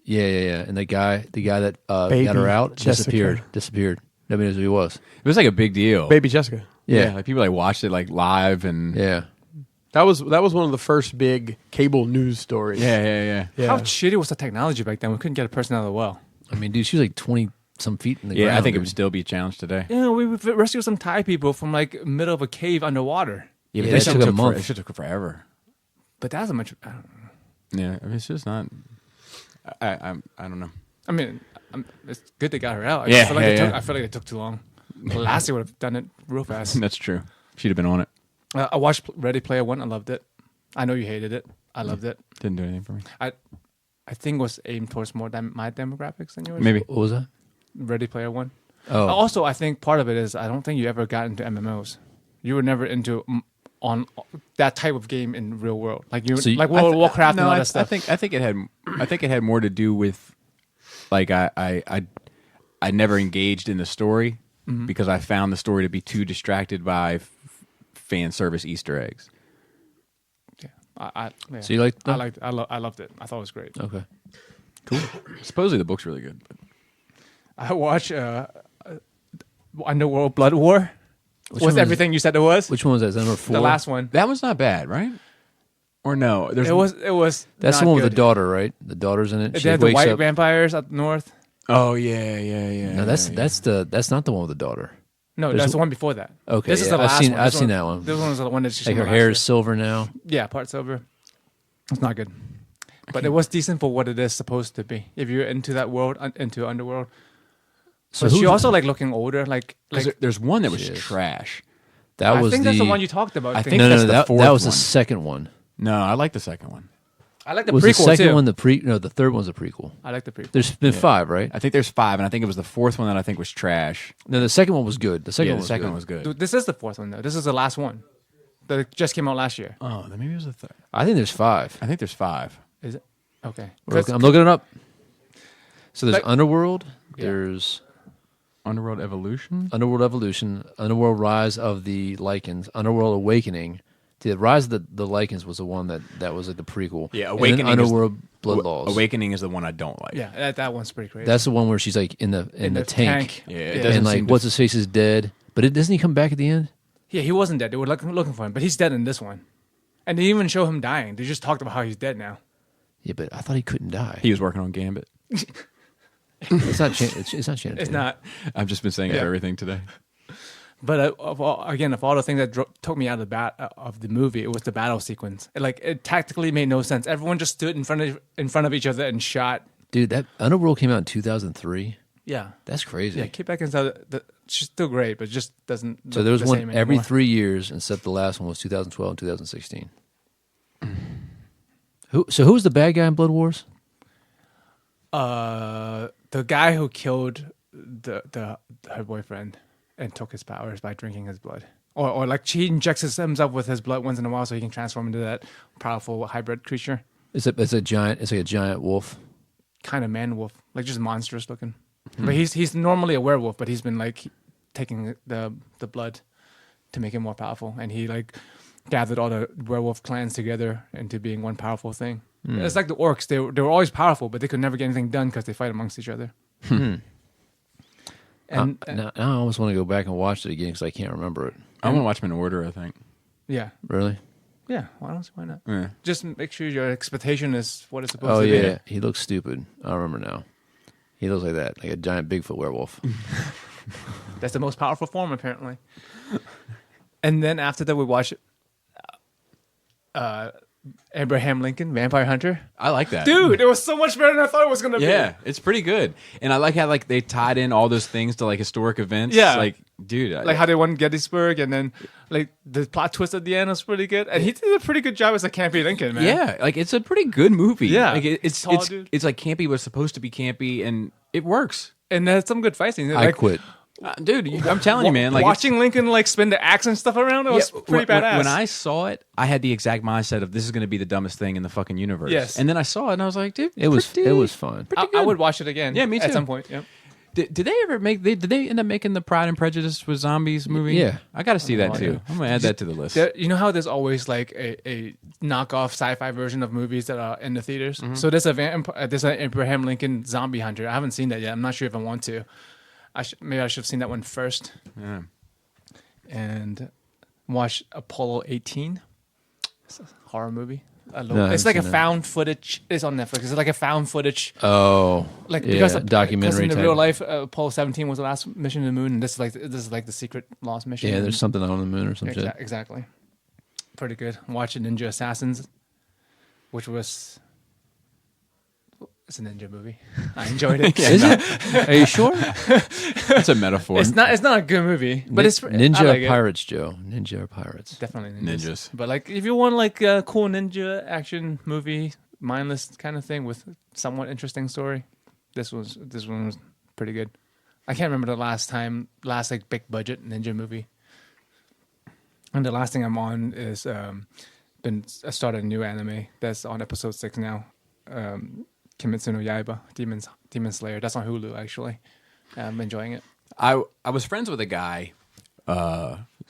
Yeah. And the guy that Baby got her out Jessica. disappeared. Nobody knows who he was. It was like a big deal. Baby Jessica. Yeah. Like people like watched it like live and Yeah. That was one of the first big cable news stories. yeah. How shitty was the technology back then? We couldn't get a person out of the well. I mean, dude, she was like 20 some feet in the Yeah, ground. I think it dude. would still be a challenge today. Yeah, we rescued some Thai people from like middle of a cave underwater. Yeah, Yeah, but it took a month. It should took forever. But that's a much. I don't know. Yeah, I mean, it's just not. I don't know. I mean, it's good they got her out. Yeah, I feel like yeah. I feel like it took too long. Lassie would have done it real fast. That's true. She'd have been on it. I watched Ready Player One. I loved it. I know you hated it. I loved it. Didn't do anything for me. I think it was aimed towards more my demographics than yours. Maybe. What was that? Ready Player One. Oh. Also, I think part of it is I don't think you ever got into MMOs. You were never into on that type of game in real world. Like you, So you- like World of Warcraft and all that stuff. I think it had more to do with like I never engaged in the story because I found the story to be too distracted by fan service Easter eggs. Yeah. So you liked I that? loved it. I thought it was great. Okay. Supposedly the book's really good. But I watched Underworld Blood War. Which Was one everything you said it was? Which one was that? Is that number 4? The last one. that one's not bad, right? Or no? There's It was. That's not the one with good. the daughter, right? The daughter's in it. They She had the wakes white up. vampires up north. Oh yeah. No, that's not the one with the daughter. No, There's that's the one before that. Okay, This is yeah, the I've last seen- one. I've This seen that one. This one was the one that she Like came her out hair last is silver now. year. Yeah, part silver. It's not good, but it was decent for what it is supposed to be. If you're into that world, into Underworld. So she who's- also like looking older, like there's one that was Shit. trash. That I was think that's the one you talked about. I I think think No, that's no, the that fourth was the one. second one. No, I like the second one. I like the Was prequel the second too. one the third one's a prequel. I like the prequel. There's been 5, right? I think there's 5, and I think it was the fourth one that I think was trash. No, the second one was good. The second Yeah, one the was second good. one was good. Dude, this is the fourth one though. This is the last one that just came out last year. Oh, then maybe it was the third. I think there's 5. I think there's 5. Is it? Okay. I'm looking it up. So there's Like- Underworld. Yeah. There's Underworld Evolution. Underworld Evolution, Underworld Rise of the Lycans, Underworld Awakening. The Rise of the Lycans was the one that was like the prequel. Yeah, And Awakening. then Underworld Blood Laws. Awakening is the one I don't like. Yeah, that one's pretty crazy. That's the one where she's like in the tank. Yeah, it Yeah. doesn't And like seem to- what's his face is dead, but doesn't he come back at the end? Yeah, he wasn't dead. They were looking for him, but he's dead in this one. And they didn't even show him dying. They just talked about how he's dead now. Yeah, but I thought he couldn't die. He was working on Gambit. It's not. It's not Shannon. It's Tatum. not. I've just been saying Yeah. everything today. But of all the things that took me out of the movie, it was the battle sequence. It tactically made no sense. Everyone just stood in front of each other and shot. Dude, that Underworld came out in 2003. Yeah, That's crazy. yeah. Kate Beckinsale, she's still great, but just doesn't. So look there was the one same every anymore. 3 years, except the last one was 2012 and 2016. Who was the bad guy in Blood Wars? The guy who killed her boyfriend and took his powers by drinking his blood, or like he injects himself with his blood once in a while so he can transform into that powerful hybrid creature, It's a giant. It's like a giant wolf. kind of man wolf, like just monstrous looking. But he's normally a werewolf, but he's been like taking the blood to make him more powerful, and he like gathered all the werewolf clans together into being one powerful thing. It's like the orcs; they were always powerful, but they could never get anything done because they fight amongst each other. And Now I almost want to go back and watch it again because I can't remember it. I want to watch them in order, I think. yeah, Really? yeah. Why not? Yeah. Just make sure your expectation is what it's supposed Oh to yeah, be. he looks stupid. I remember now. He looks like that, like a giant Bigfoot werewolf. That's the most powerful form, apparently. And then after that, we watched Abraham Lincoln, Vampire Hunter. I like that. Dude, it was so much better than I thought it was going to be. Yeah, it's pretty good. And I like how like they tied in all those things to like historic events. Yeah. Like, dude. Like how they won Gettysburg, and then like the plot twist at the end was pretty good. And he did a pretty good job as a campy Lincoln, man. yeah, like it's a pretty good movie. Yeah. Like it's Tall it's dude. it's like campy was supposed to be campy and it works. And there's some good fight scenes. I quit. Dude, I'm telling you, man. Like watching Lincoln like spin the axe and stuff around, it was pretty badass. When I saw it, I had the exact mindset of this is going to be the dumbest thing in the fucking universe. Yes. And then I saw it and I was like, dude, It was fun. I would watch it again. Yeah, me At too. some point. Yep. Did they ever make? Did they end up making the Pride and Prejudice with zombies movie? Yeah. I got to see that Oh, too. yeah. I'm gonna add that to the list. You know how there's always like a knockoff sci-fi version of movies that are in the theaters. Mm-hmm. So there's an Abraham Lincoln Zombie Hunter. I haven't seen that yet. I'm not sure if I want to. Maybe I should have seen that one first. Yeah. And watch Apollo 18. It's a horror movie. I haven't It's like a seen that. found footage. It's on Netflix. It's like a found footage. Oh, Like yeah, because documentary in the type. real life, Apollo 17 was the last mission to the moon, and this is like the secret lost mission. Yeah, there's something on the moon or some shit. Exactly. Pretty good. Watching Ninja Assassins, which was it's a ninja movie. I enjoyed it. Is it? Are you sure? That's a metaphor. It's not a good movie, but it's Ninja I like or it. Pirates, Joe. Ninja or Pirates. Definitely ninjas. Ninjas. But like, if you want like a cool ninja action movie, mindless kind of thing with somewhat interesting story, this one was pretty good. I can't remember the last like big budget ninja movie. And the last thing I'm on is I started a new anime that's on episode 6 now. Kimetsu no Yaiba, Demon Slayer. That's on Hulu actually. I'm enjoying it. I was friends with a guy,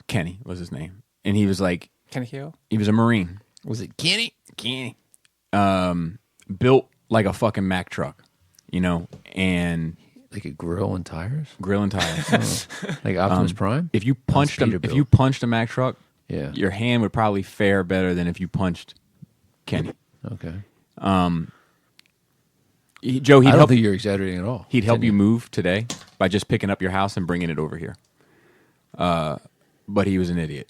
Kenny was his name, and he was like, Kanekyo? he was a Marine. Was it Kenny? Kenny. Built like a fucking Mack truck, you know, and Like a grill and tires? grill and tires. Like Optimus Prime? If you punched him, if Peterbilt. you punched a Mack truck, Yeah. your hand would probably fare better than if you punched Kenny. Okay. Joe, I he'd don't help think you're exaggerating at all. He'd help you Continue. move today by just picking up your house and bringing it over here. But he was an idiot,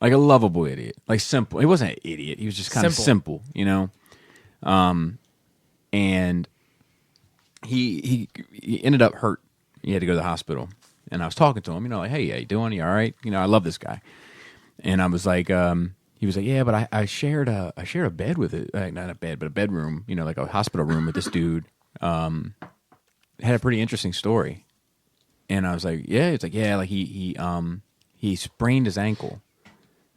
like a lovable idiot, like simple. He wasn't an idiot. He was just kind of simple, you know. And he ended up hurt. He had to go to the hospital. And I was talking to him, you know, like, hey, how you doing? You all right? You know, I love this guy. And I was like, he was like, yeah, but I shared a bed with it, not a bed, but a bedroom, you know, like a hospital room with this dude. Had a pretty interesting story. And I was like, yeah. It's like, yeah, like he sprained his ankle.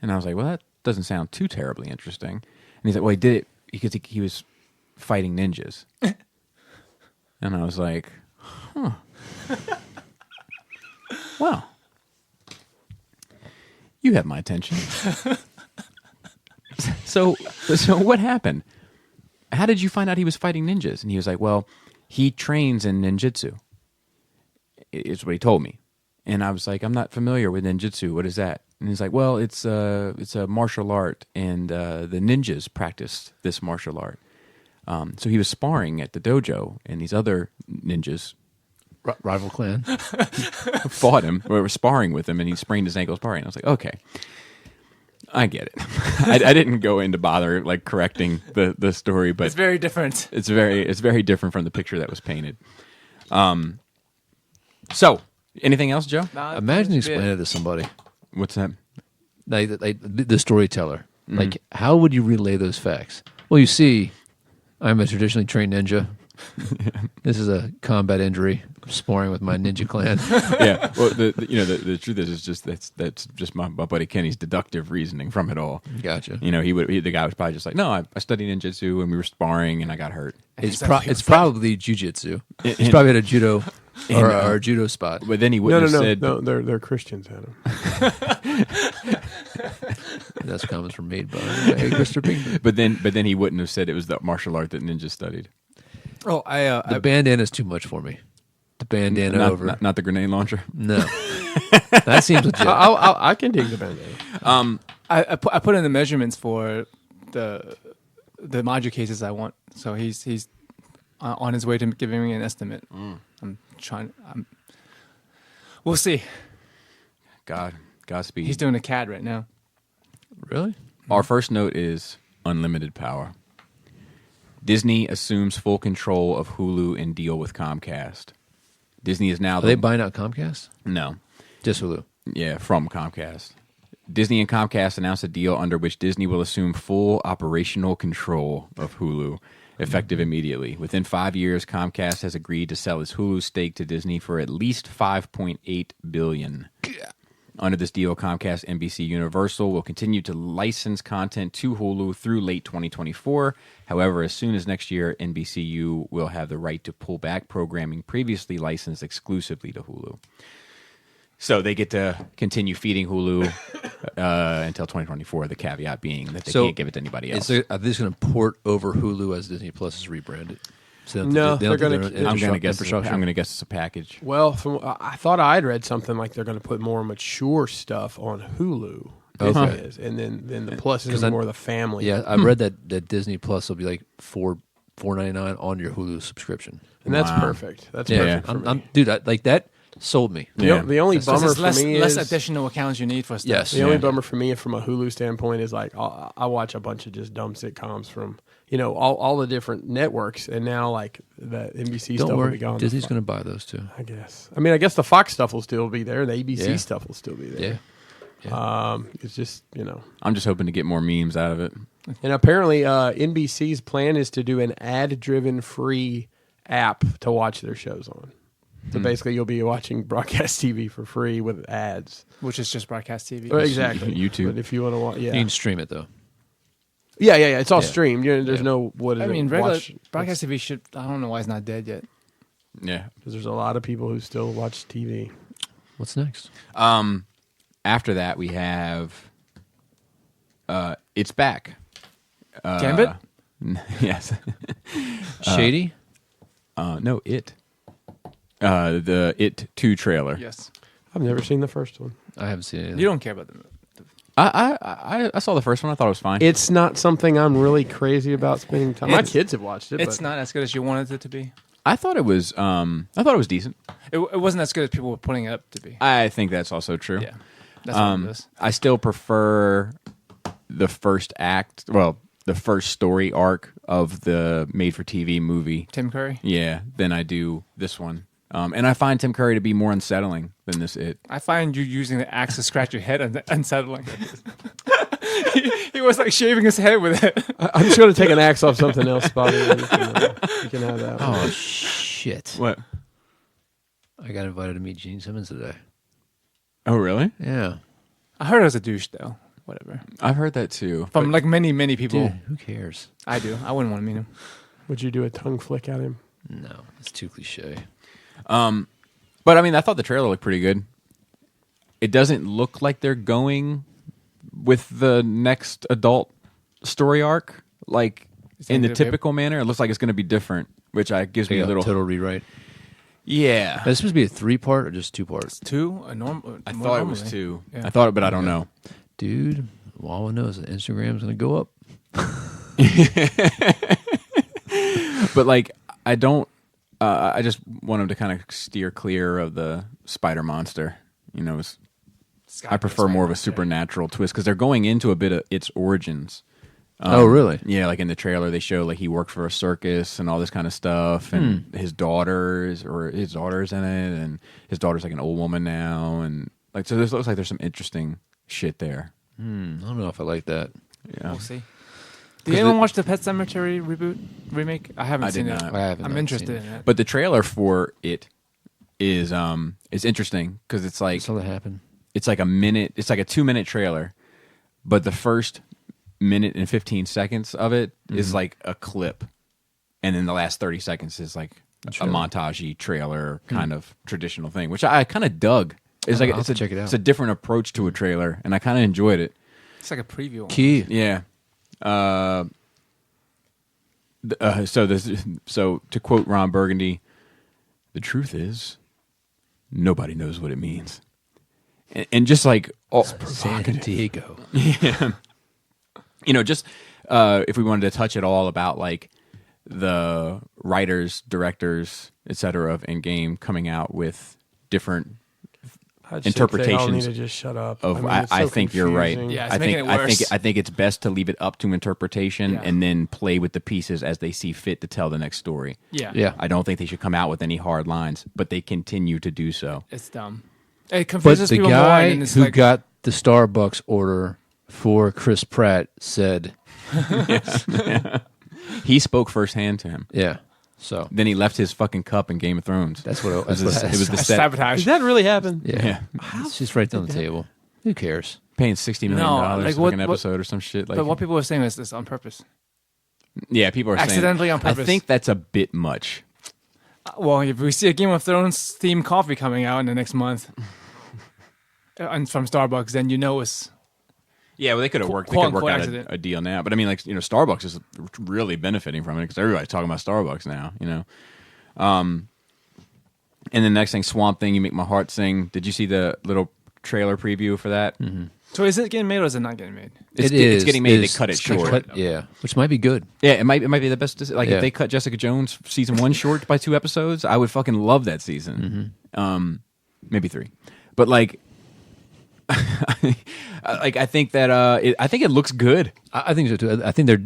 And I was like, well, that doesn't sound too terribly interesting. And he's like, well, he did it because he was fighting ninjas. And I was like, huh. Well, you have my attention. So what happened? How did you find out he was fighting ninjas? And he was like, well, he trains in ninjutsu. Is what he told me. And I was like, I'm not familiar with ninjutsu. What is that? And he's like, well, it's a martial art, and the ninjas practice this martial art. So he was sparring at the dojo, and these other ninjas Rival clan. fought him, or were sparring with him, and he sprained his ankle sparring. I was like, okay, I get it. I didn't go in to bother like correcting the story, but It's very different. it's very different from the picture that was painted. So anything else, Joe? Imagine explaining it to somebody. What's that? Like the storyteller. Like, how would you relay those facts? Well, you see, I'm a traditionally trained ninja. This is a combat injury. I'm sparring with my ninja clan. Yeah. Well, the truth is just that's just my buddy Kenny's deductive reasoning from it all. Gotcha. You know, the guy was probably just like, no, I studied ninjutsu and we were sparring and I got hurt. It's probably jujitsu. He's probably at a judo or a judo spot. But then he wouldn't have said, no, they're Christians, Adam. That's comments from made by Mr. Pinkman. but then he wouldn't have said it was the martial art that ninjas studied. Oh, The bandana is too much for me. The bandana Not the grenade launcher. No. That seems legit. I can dig the bandana. I put in the measurements for the module cases I want. So he's on his way to giving me an estimate. We'll see. Godspeed. He's doing a CAD right now. Really? Our first note is unlimited power. Disney assumes full control of Hulu and deal with Comcast. Disney is now Are they buying out Comcast? No. Just Hulu. Yeah, from Comcast. Disney and Comcast announced a deal under which Disney will assume full operational control of Hulu, effective immediately. Within 5 years, Comcast has agreed to sell its Hulu stake to Disney for at least $5.8 billion. Under this deal, Comcast, NBC Universal will continue to license content to Hulu through late 2024. However, as soon as next year, NBCU will have the right to pull back programming previously licensed exclusively to Hulu. So they get to continue feeding Hulu until 2024, the caveat being that they can't give it to anybody else. Are they just going to port over Hulu as Disney Plus is rebranded? So No, they don't they're think gonna- their I'm going to guess. infrastructure? I'm going to guess it's a package. Well, I thought I'd read something like they're going to put more mature stuff on Hulu. Disney Okay. is, and then the Plus is more the family. Yeah, I read that Disney Plus will be like $4.99 on your Hulu subscription. and that's Wow. perfect. That's Yeah, perfect for me. dude, like that sold me. Yeah. The only So bummer there's for me less is additional accounts you need for stuff. Yes. the only bummer for me from a Hulu standpoint is like I watch a bunch of just dumb sitcoms from all the different networks, and now like the NBC Don't stuff will worry, be gone. Disney's going to buy those too. I guess. I guess the Fox stuff will still be there. The ABC Yeah. stuff will still be there. Yeah. It's just I'm just hoping to get more memes out of it. And apparently, NBC's plan is to do an ad-driven free app to watch their shows on. So basically, you'll be watching broadcast TV for free with ads. Which is just broadcast TV. Exactly. YouTube. But if you want to watch, You can stream it though. yeah. It's all Yeah. streamed. There's Yeah. no what is I it, mean, regular watch. broadcast TV should. I don't know why it's not dead yet. Yeah. Because there's a lot of people who still watch TV. What's next? After that, we have It's Back. Gambit? Yes. Shady? No, It. The It 2 trailer. Yes. I've never seen the first one. I haven't seen it. You don't care about them. I saw the first one. I thought it was fine. It's not something I'm really crazy about spending time. My It's- kids have watched it. It's but not as good as you wanted it to be. I thought it was. I thought it was decent. It wasn't as good as people were putting it up to be. I think that's also true. Yeah. That's what it is. I still prefer the first act. Well, the first story arc of the made-for-TV movie. Tim Curry. Yeah, than I do this one. And I find Tim Curry to be more unsettling than this It. I find you using the axe to scratch your head unsettling. he was like shaving his head with it. I'm just going to take an axe off something else, Bobby. You can have that one. Oh shit! What? I got invited to meet Gene Simmons today. Oh, really? Yeah, I heard it was a douche though. Whatever. I've heard that too. From like many people. dude, who cares? I do. I wouldn't want to meet him. Would you do a tongue flick at him? No, it's too cliche. But I mean, I thought the trailer looked pretty good. it doesn't look like they're going with the next adult story arc, like in the typical manner. It looks like it's going to be different, which gives me a little total rewrite. Yeah. That's supposed to be a 3-part or just 2 parts? 2. I thought it was 2. Yeah. I thought it, but I don't know. Dude, all I know is that Instagram's going to go up. But like, I don't. I just want him to kind of steer clear of the spider monster. You know, I prefer more of a supernatural twist because they're going into a bit of its origins. Oh, really? Yeah, like in the trailer, they show like he worked for a circus and all this kind of stuff, and his daughter's in it, and his daughter's like an old woman now, and like so. This looks like there's some interesting shit there. I don't know if I like that. Yeah, We'll see. Did anyone watch the Pet Sematary remake? I haven't seen it. I haven't. I'm interested in it. but the trailer for it is interesting because it's like Saw that happen. it's like a minute. It's like a 2-minute trailer, but the first minute and 15 seconds of it is like a clip, and then the last 30 seconds is like a montagey trailer kind of traditional thing, which I kind of dug. It's like check it out. It's a different approach to a trailer, and I kind of enjoyed it. It's like a preview. Key. Yeah. So to quote Ron Burgundy, the truth is nobody knows what it means, and just like San Diego. yeah. You know, just if we wanted to touch at all about like the writers, directors, etc. of Endgame coming out with different interpretations. They all need to just shut up. I think you're right. Yeah, it's I making think it worse. I think it's best to leave it up to interpretation and then play with the pieces as they see fit to tell the next story. Yeah. Yeah. I don't think they should come out with any hard lines, but they continue to do so. It's dumb. It But confuses the people more. guy And it's who like, got the Starbucks order for Chris Pratt said, He spoke firsthand to him. yeah. So Then he left his fucking cup in Game of Thrones. that's what it was. It was the set. sabotage. Did that really happen? Yeah. It's just right on the table. Who cares? Paying $60 million like for what- an episode or some shit. Like, But what people are saying is this on purpose. yeah, people are Accidentally saying, on purpose. I think that's a bit much. Well, if we see a Game of Thrones themed coffee coming out in the next month, and from Starbucks, then you know it's Yeah, well, they could have worked. They quote, could work unquote out accident. a deal now. But I mean, like, you know, Starbucks is really benefiting from it because everybody's talking about Starbucks now. You know, and the next thing, Swamp Thing, You Make My Heart Sing. Did you see the little trailer preview for that? Mm-hmm. So is it getting made or is it not getting made? It's getting made. They cut it short. Yeah, which might be good. Yeah, it might be the best. Like Yeah. if they cut Jessica Jones season 1 short by 2 episodes, I would fucking love that season. Maybe 3, but like, I think that I think it looks good. I think so too. I think they're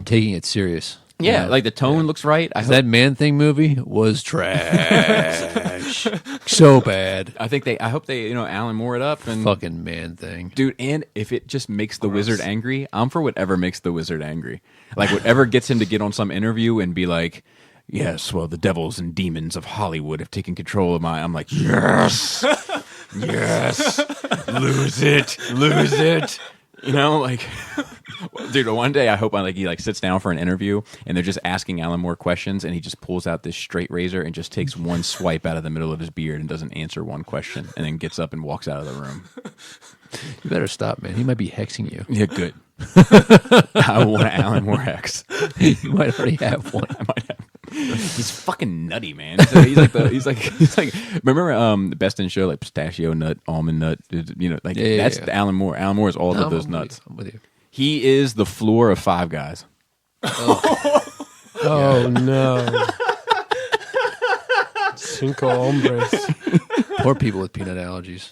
taking it serious. Yeah, You know? like the tone looks right. That Man Thing movie was trash. So bad. I hope they Alan Moore it up and Fucking Man Thing. dude. And if it just makes the wizard angry, I'm for whatever makes the wizard angry. Like whatever gets him to get on some interview and be like, "Yes, well, the devils and demons of Hollywood have taken control of my." I'm like, yes, yes, lose it. You know, like, dude. One day, I hope he sits down for an interview and they're just asking Alan Moore questions, and he just pulls out this straight razor and just takes one swipe out of the middle of his beard and doesn't answer one question, and then gets up and walks out of the room. You better stop, man. He might be hexing you. Yeah, good. I want an Alan Moore hex. You might already have one. I might have. He's fucking nutty, man. He's like. Remember the Best in Show, like pistachio nut, almond nut. You know, like that's the Alan Moore. Alan Moore is all of those nuts. I'm with you. He is the floor of Five Guys. Oh no. Cinco hombres. Poor people with peanut allergies.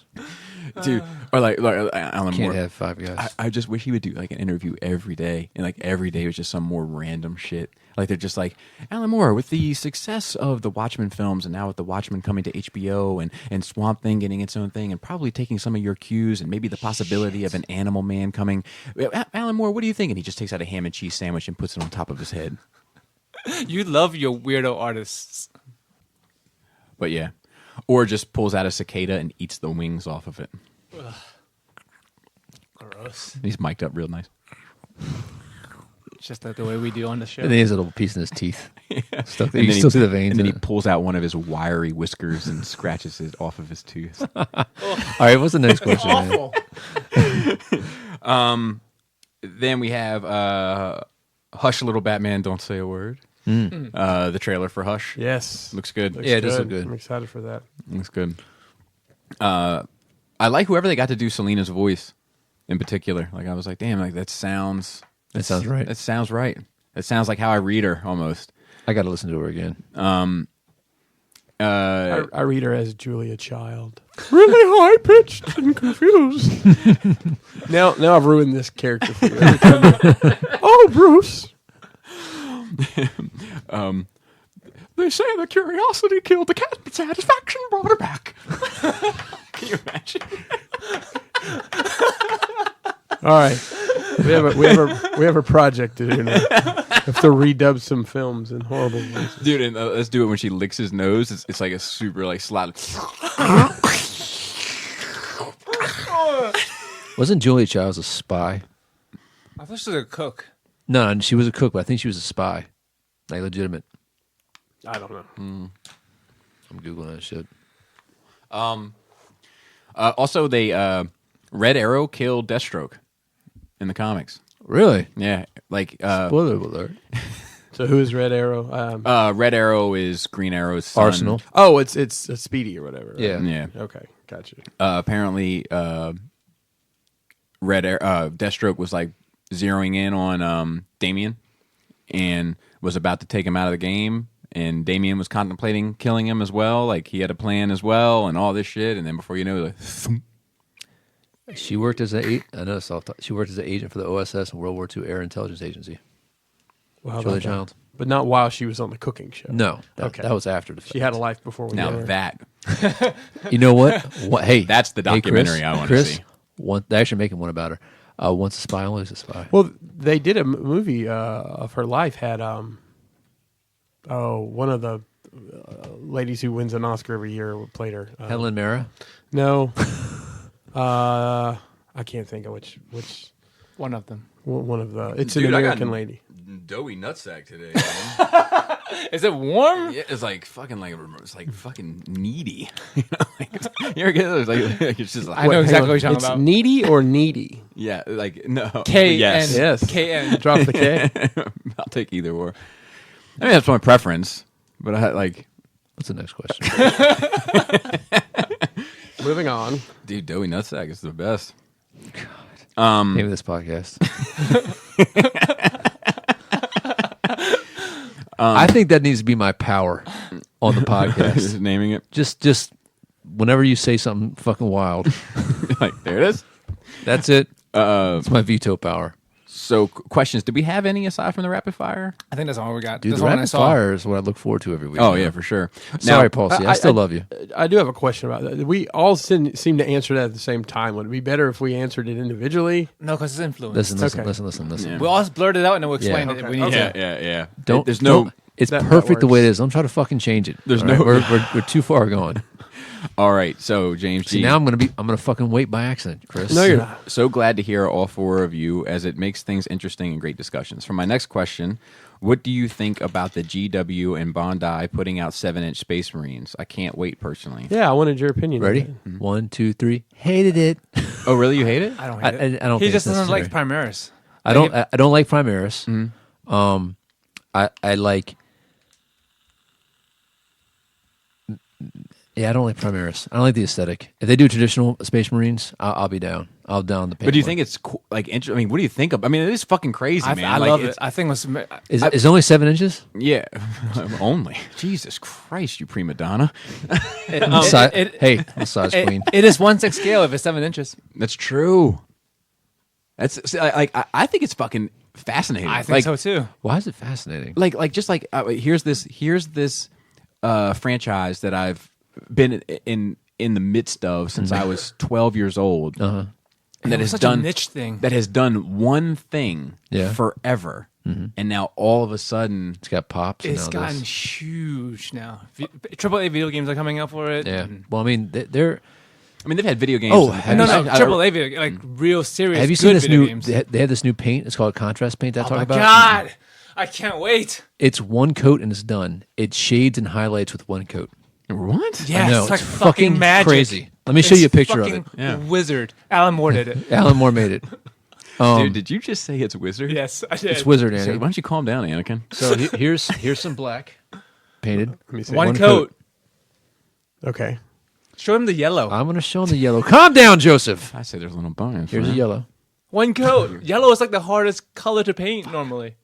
Dude, or like Alan Can't Moore. have Five Guys. I just wish he would do like an interview every day, and like every day was just some more random shit. Like they're just like, Alan Moore, with the success of the Watchmen films, and now with the Watchmen coming to HBO, and Swamp Thing getting its own thing, and probably taking some of your cues, and maybe the possibility of an Animal Man coming. Alan Moore, what do you think? And he just takes out a ham and cheese sandwich and puts it on top of his head. You love your weirdo artists. But yeah, or just pulls out a cicada and eats the wings off of it. Gross. He's mic'd up real nice. Just like the way we do on the show. And then he has a little piece in his teeth. Stuck there. And You then still see the veins. And then in he it. pulls out one of his wiry whiskers and scratches it off of his tooth. All right, what's the next question? man? Then we have Hush, Little Batman, Don't Say a Word. The trailer for Hush. Yes. Looks good. Looks Yeah, it does look good. I'm excited for that. Looks good. I like whoever they got to do Selena's voice in particular. Like I was like, damn, like that sounds That sounds right. That sounds right. It sounds like how I read her almost. I got to listen to her again. I read her as Julia Child. Really high pitched and confused. now I've ruined this character for you. Every time oh, Bruce. They say the curiosity killed the cat, but satisfaction brought her back. Can you imagine? All right, we have a project to do now. We have to redub some films in horrible voices. Dude, and let's do it when she licks his nose. It's like a super like slot. Wasn't Julia Childs a spy? I thought she was a cook. No, she was a cook, but I think she was a spy. Like legitimate. I don't know. I'm Googling that shit. Also, they Red Arrow killed Deathstroke in the comics. Really? Yeah, like Spoiler alert. So who is Red Arrow? Red Arrow is Green Arrow's son. Arsenal. Oh, it's Speedy or whatever. Right? Yeah. Yeah. Okay, gotcha. Apparently, Deathstroke was like zeroing in on Damian and was about to take him out of the game. And Damian was contemplating killing him as well. Like he had a plan as well, and all this shit. And then before you know, like, She worked as she worked as an agent for the OSS and World War II Air Intelligence Agency. Well, how Julia about that? Child. But not while she was on the cooking show. No, Okay. that was after the fact. She had a life before we now met her. that You know what? Hey, That's the hey, documentary Chris, I wanna Chris, see. They're actually making one about her. Once a spy, always a spy. Well, they did a movie of her life. Had one of the ladies who wins an Oscar every year played her. Helen Mirren. No, I can't think of which One of them. one of the. It's Dude, an I got American lady. doughy nutsack today. Man. Is it warm? Yeah, it's like fucking needy. You know, like, you ever get those? Like it's just like I know exactly Hang on. what you're talking It's about. needy or needy? yeah, like no K yes. N. Yes. KN. Drop the K. I'll take either or. I mean that's my preference, but I like What's the next question? Moving on. dude doughy nutsack is the best. Name of this podcast. I think that needs to be my power on the podcast. Just naming it just whenever you say something fucking wild, like there it is. that's it. It's my veto power. So questions? Did we have any aside from the rapid fire? I think that's all we got. Dude, that's the the one I rapid saw. fire is what I look forward to every week. Oh yeah, for sure. Sorry, Now, Paul. I still love you. I do have a question about that. We all seem to answer that at the same time. Would it be better if we answered it individually? No, because it's influence. Listen. Okay. Yeah. We all just blurt it out and then we'll explain Yeah. it if Okay. we need Yeah, to. yeah. Don't. There's no. don't- It's that perfect the way it works. is. Don't try to fucking change it. There's All no- We're too far gone. All right, so James See, G. now I'm gonna fucking wait by accident, Chris. No, you're not. So glad to hear all four of you, as it makes things interesting and great discussions. For my next question, what do you think about the GW and Bondi putting out 7-inch Space Marines? I can't wait personally. Yeah, I wanted your opinion. on Ready? that. 1, 2, 3. Hated it. Oh, really? You hate it? I don't hate it. I don't. He think just it's doesn't like necessary. Primaris. I don't like Primaris. I like. Yeah, I don't like Primaris. I don't like the aesthetic. If they do traditional Space Marines, I'll be down. I'll down the. But do you think it's like? I mean, what do you think of? I mean, it is fucking crazy, man. I Like, love it. it's- I think it's Is it only 7 inches? Yeah, only. Jesus Christ, you prima donna. Hey, massage queen. it is 1/6 scale if it's 7 inches. That's true. That's see, like I think it's fucking fascinating. I think like, so too. Why is it fascinating? Just like here's this franchise that I've been in the midst of since I was 12 years old, and that has such done a niche thing. that has done one thing Yeah. forever, and now all of a sudden, It's got pops. It's and all gotten this. huge now. AAA video games are coming out for it. Yeah. and Well, I mean, they're I mean, they've had video games. Oh, and- No, triple A video, like real serious. Have you good seen this video new? games. They have this new paint. It's called contrast paint. That I Oh talk my about. god, I can't wait. It's one coat and it's done. It shades and highlights with one coat. What? Yes, I know, it's like it's fucking magic. crazy. Let me show you a picture of it. Yeah. Wizard. Alan Moore did it. Alan Moore made it. Dude, did you just say it's Wizard? Yes, I did. It's Wizard, So Annie. why don't you calm down, Anakin? So here's some black painted. Let me see. One one coat. Okay. Show him the yellow. I'm going to show him the yellow. Calm down, Joseph. I say there's a little bias. Here's a yellow. One coat. Yellow is like the hardest color to paint normally.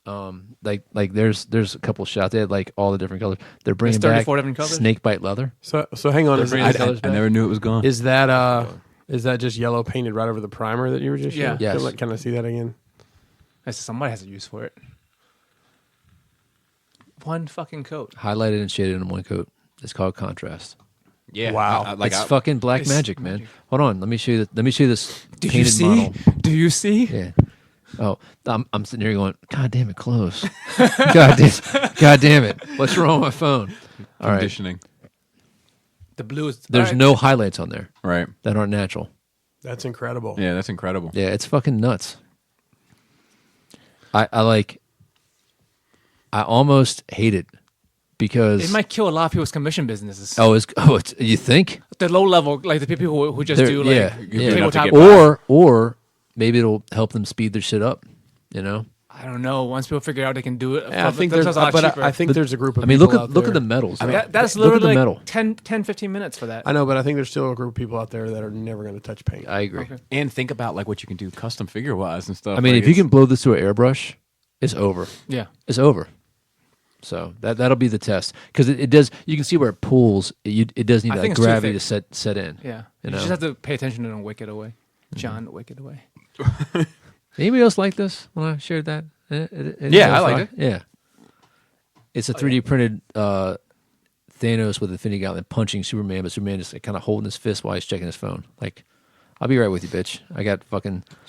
Like there's a couple shots. They had like all the different colors. They're bringing There's back 34 different colors? snake bite leather. So hang on. They're Is, bringing the I colors back. never knew it was gone. is that just yellow painted right over the primer that you were just Yeah. showing? Yes. Can I see that again? I said somebody has a use for it. One fucking coat. Highlighted and shaded in one coat. It's called contrast. yeah. Wow. It's fucking black It's magic, man. magic. Hold on. Let me show you. Let me show you this Do you painted see? model. Do you see? Yeah. Oh, I'm sitting here going, God damn it, close. God damn it. What's wrong with my phone? All right. conditioning. The blue is. There's all right. no highlights on there Right. that aren't natural. That's incredible. Yeah, that's incredible. Yeah, it's fucking nuts. I almost hate it because It might kill a lot of people's commission businesses. it's you think? The low level, like the people who just They're- do like yeah. tabletop. Or maybe it'll help them speed their shit up. You know? I don't know. Once people figure out they can do it, Yeah, I think there's, themselves a lot but cheaper. I think there's a group of I mean, people look out at there. the metals. though. that's Look at the literally metal. like 10, 15 minutes for that. I know, but I think there's still a group of people out there that are never going to touch paint. I agree. Okay. And think about like what you can do custom figure wise and stuff. I mean, like, if you it's- can blow this to an airbrush, it's over. Yeah. It's over. So that'll be the test because it does. You can see where it pulls. It does need I that think it's too gravity to thick. set in. Yeah. You You, know? just have to pay attention to don't wick it away. John, wick it away. Anybody else like this when I shared that? Yeah, I liked it. Yeah, it's a 3D printed Thanos with Infinity Gauntlet punching Superman, but Superman just kind of holding his fist while he's checking his phone. Like, I'll be right with you, bitch. I got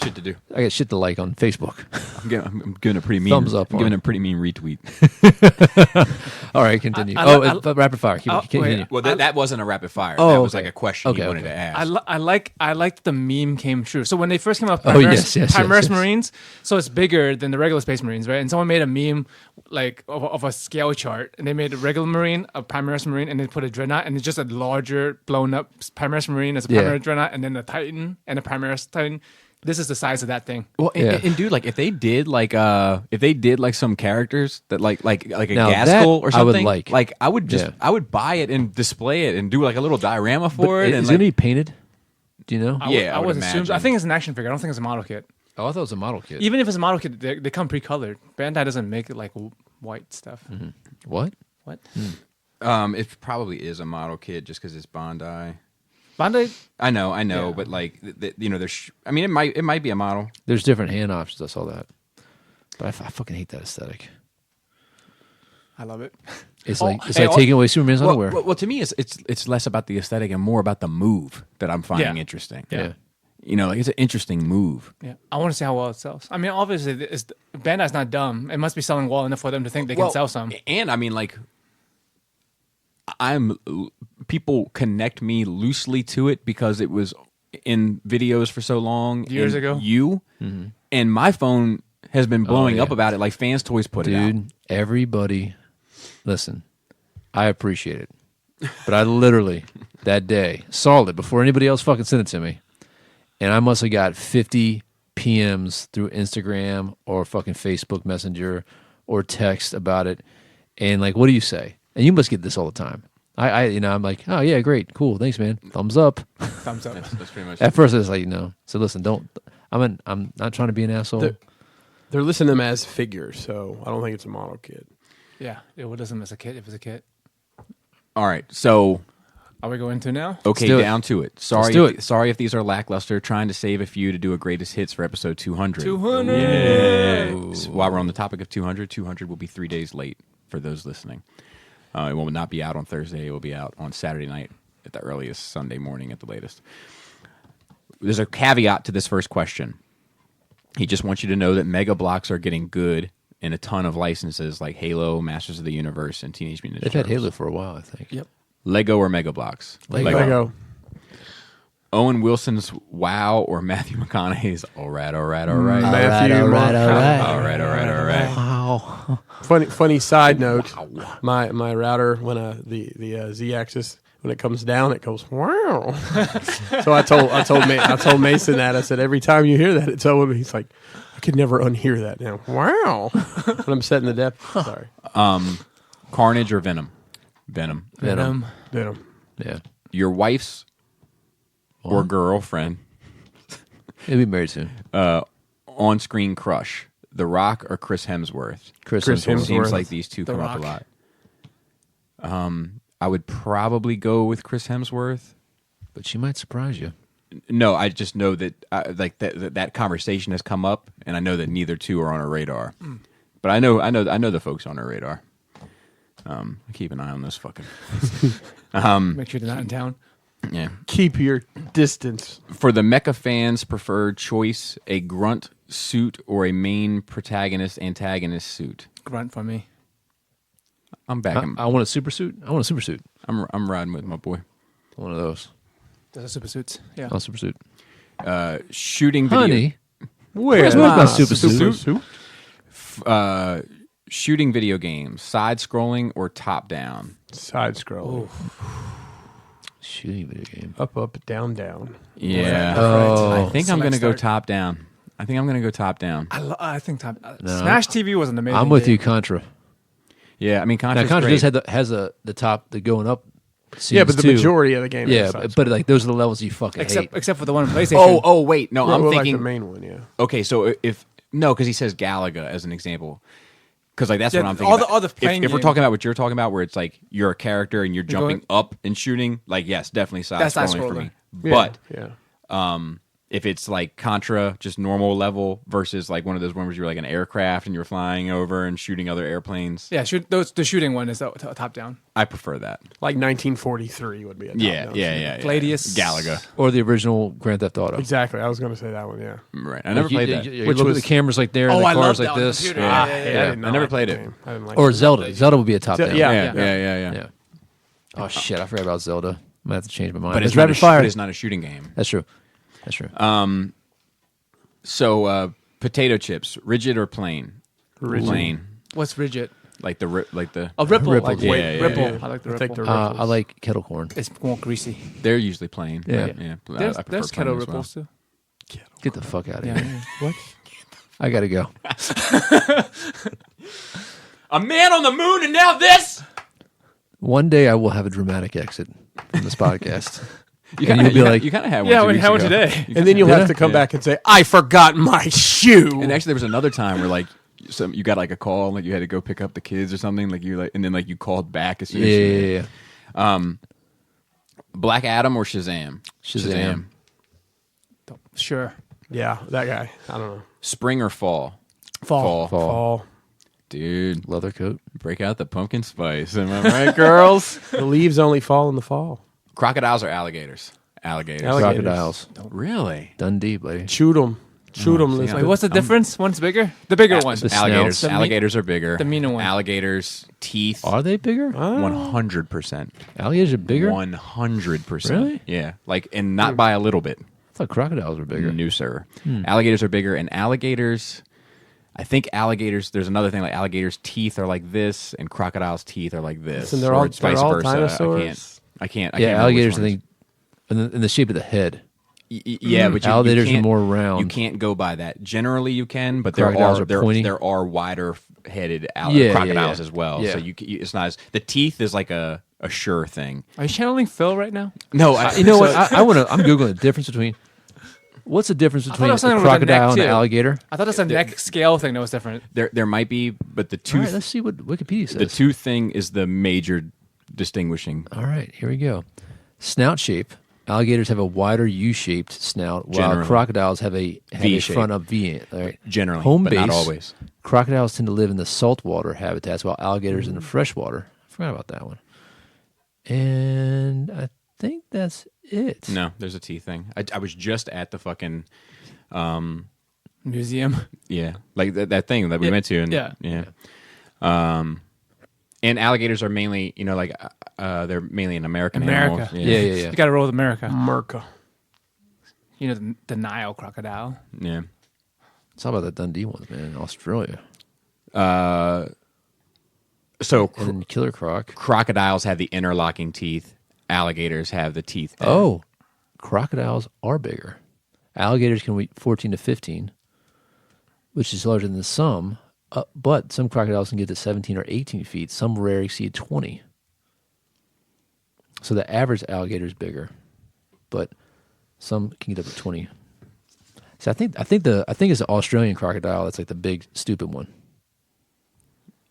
shit to do. shit to like on Facebook. I'm giving a pretty mean Thumbs up I'm giving on- a pretty mean retweet. All right, continue. I rapid fire. Continue. Well, that wasn't a rapid fire. Oh, that was okay. like a question Okay, you wanted okay. to ask. I like the meme came true. So when they first came out, Oh, yes, Primaris yes. Marines, so it's bigger than the regular Space Marines, right? And someone made a meme like of a scale chart, and they made a regular Marine, a Primaris Marine, and they put a Dreadnought, and it's just a larger, blown up Primaris Marine as a Yeah. Primaris Dreadnought, and then the Titan and a Primaris Titan. This is the size of that thing. Well, Yeah. and dude, like if they did like some characters that like a Now, Gaskell that or I would something, like. I would just Yeah. I would buy it and display it and do like a little diorama But for it. is And it like, gonna be painted? Do you know? Yeah, I would assume. imagine. I think it's an action figure. I don't think it's a model kit. Oh, I thought it was a model kit. Even if it's a model kit, they come pre-colored. Bandai doesn't make it like white stuff. What? What? it probably is a model kit just because it's Bandai. Bandai. I know, Yeah. but like there's. I mean, it might be a model. There's different hand options. I saw that, but I fucking hate that aesthetic. I love it. It's Oh, like hey, taking away Superman's underwear. Well, to me, it's less about the aesthetic and more about the move that I'm finding Yeah. interesting. yeah. You know, like it's an interesting move. Yeah, I want to see how well it sells. I mean, obviously, Bandai's not dumb. It must be selling well enough for them to think they can sell some. And I mean, like, people connect me loosely to it because it was in videos for so long Years and ago. and my phone has been blowing yeah. up about it. Like Fans Toys put it out. Dude, everybody, listen, I appreciate it. But I literally, that day, saw it before anybody else fucking sent it to me. And I must have got 50 PMs through Instagram or fucking Facebook Messenger or text about it. And like, what do you say? And you must get this all the time. I'm like, oh yeah, great, cool, thanks, man. Thumbs up. Thumbs up. That's pretty much. At first, I was like, So listen, I'm not trying to be an asshole. They're listing them as figures, so I don't think it's a model kit. Yeah, it doesn't miss a kit. If it's a kit, All right, so are we going to now? okay, do it. down to it. Sorry, do it. sorry if these are lackluster. Trying to save a few to do a greatest hits for episode 200. 200. Yeah. So while we're on the topic of 200 will be 3 days late for those listening. It will not be out on Thursday. It will be out on Saturday night at the earliest, Sunday morning at the latest. There's a caveat to this first question. He just wants you to know that Mega Bloks are getting good in a ton of licenses like Halo, Masters of the Universe, and Teenage Mutant Ninja They've had Turtles. Halo for a while, I think. Yep. Lego or Mega Bloks? Lego. Owen Wilson's Wow or Matthew McConaughey's All Right. Matthew. all right. All right. Wow. Funny side note. My router when the Z-axis when it comes down it goes wow. So I told Mason that I said every time you hear that it's over. He's like I could never unhear that now. Wow. When I'm setting the depth. Sorry. Carnage or Venom? Venom. Yeah. Your wife's or girlfriend He'll be married soon. on-screen crush, The Rock or Chris Hemsworth? Chris Hemsworth. Seems like these two come up a Rock. lot. I would probably go with Chris Hemsworth. But she might surprise you. No, I just know that that conversation has come up, and I know that neither two are on our radar. But I know the folks on our radar. I keep an eye on those fucking. Make sure they're not in town. Yeah. Keep your distance. For the mecha fans' preferred choice, a grunt suit or a main protagonist antagonist suit. Grunt for me. I'm back. I want a super suit. I'm riding with my boy. One of those. Those are super suits. Yeah. Oh, super suit. Shooting video. Honey, Where's my super suit? Shooting video games, side scrolling or top down. Side scroll. Shooting video game. Up, down. Yeah. Oh. I think I'm going to go Select top down. I think top. No. Smash TV was an amazing. I'm with game. you, Contra. Yeah, I mean, Now, Contra's Contra great. just has the top, the going up. Yeah, but the too. majority of the game. Yeah, is side but like those are the levels you fucking hate. Except for the one on PlayStation. Oh, wait. No, I'm like thinking. the main one. Yeah. Okay, so because he says Galaga as an example. Because like that's Yeah, what I'm thinking. all the about. other playing if we're games- talking about what you're talking about, where it's like you're a character and you're jumping going- up and shooting, like yes, definitely side That's scrolling side for me. Yeah, But yeah. if it's like Contra, just normal level versus like one of those ones where you're like an aircraft and you're flying over and shooting other airplanes, Yeah, the shooting one is top down. I prefer that. Like 1943 would be a top down. Yeah. Gladius. Galaga, Or the original Grand Theft Auto. Exactly. I was going to say that one. Yeah. right? I never played that. You Which look at was- the cameras like there and the I cars love like that on this. computer. Yeah. I did not never like played the it. game. I didn't like Or it. Zelda. Zelda would be a top down. Yeah. Yeah. Oh shit, I forgot about Zelda. I'm gonna have to change my mind. But it's rapid fire. But it's not a shooting game. That's true. So potato chips, rigid or plain? Rigid. Plain, What's rigid? like the A ripple. Ripple, Like yeah, wait, yeah, ripple. yeah. I like the I'll take ripple. the I like kettle corn. It's more greasy. They're usually plain. Yeah. yeah. There's I prefer kettle plain as well. ripples too. Get the fuck out of Yeah. here. What? I gotta go. A man on the moon, and now this. One day I will have a dramatic exit from this podcast. You And kind you'll of be like, you kind of had one. Yeah, 2 we weeks had one ago. today. And then you'll have to come back and say, I forgot my shoe. And actually, there was another time where like you got like a call, like you had to go pick up the kids or something, like you like, and then like you called back as soon as yeah. Black Adam or Shazam? Shazam. Sure. Yeah, that guy. I don't know. Spring or fall? Fall. Fall. Dude, Leather coat. break out the pumpkin spice. Am I right, girls? The leaves only fall in the fall. Crocodiles or alligators? Alligators. Alligators. Crocodiles. Really? Dundee, buddy. Shoot them. Shoot them. see, Wait, what's the difference? One's bigger. The bigger one. the Alligators. snouts. Alligators are bigger. the meaner one. Alligators' teeth. Are they bigger? 100%. Alligators are bigger? 100%. Really? Yeah. Like, and not by a little bit. I thought crocodiles were bigger. No, sir. Alligators are bigger, and alligators. I think alligators. There's another thing like alligators' teeth are like this, and crocodiles' teeth are like this. And they're or all- it's they're vice all versa. dinosaurs? I can't. Yeah, remember alligators, which I one think, in the shape of the head. Yeah, but Alligators you are can't, more round. You can't go by that. Generally, you can, but Crocodiles are pointy. there are wider headed Yeah, crocodiles yeah. as well. Yeah. So it's not as the teeth is like a sure thing. Are you channeling Phil right now? No, You know what? I'm googling the difference between. What's the difference thought between it a was something with the neck, crocodile and an too. alligator? I thought it was a neck scale thing that was different. There might be, but the All tooth right, let's see what Wikipedia says. the tooth thing is the major distinguishing. All right, here we go. Snout shape. Alligators have a wider U-shaped snout, while Generally. crocodiles have a V-shape. front up V. All right. Generally, Home but base. not always. Crocodiles tend to live in the saltwater habitats, while alligators in the freshwater. I forgot about that one. And I think that's it. No, there's a teeth thing. I was just at the fucking Museum. like that thing that we went to. And, Yeah. yeah. And alligators are mainly, they're mainly an American America. animal. Yeah. You got to roll with America. Merca. You know the Nile crocodile. Yeah. It's all about the Dundee ones, man. In Australia. So And then killer croc. crocodiles have the interlocking teeth. Alligators have the teeth. that- Oh, crocodiles are bigger. Alligators can weigh 14 to 15, which is larger than some. But some crocodiles can get to 17 or 18 feet. Some rare exceed 20. So the average alligator is bigger, but some can get up to 20. So I think it's the Australian crocodile that's like the big stupid one.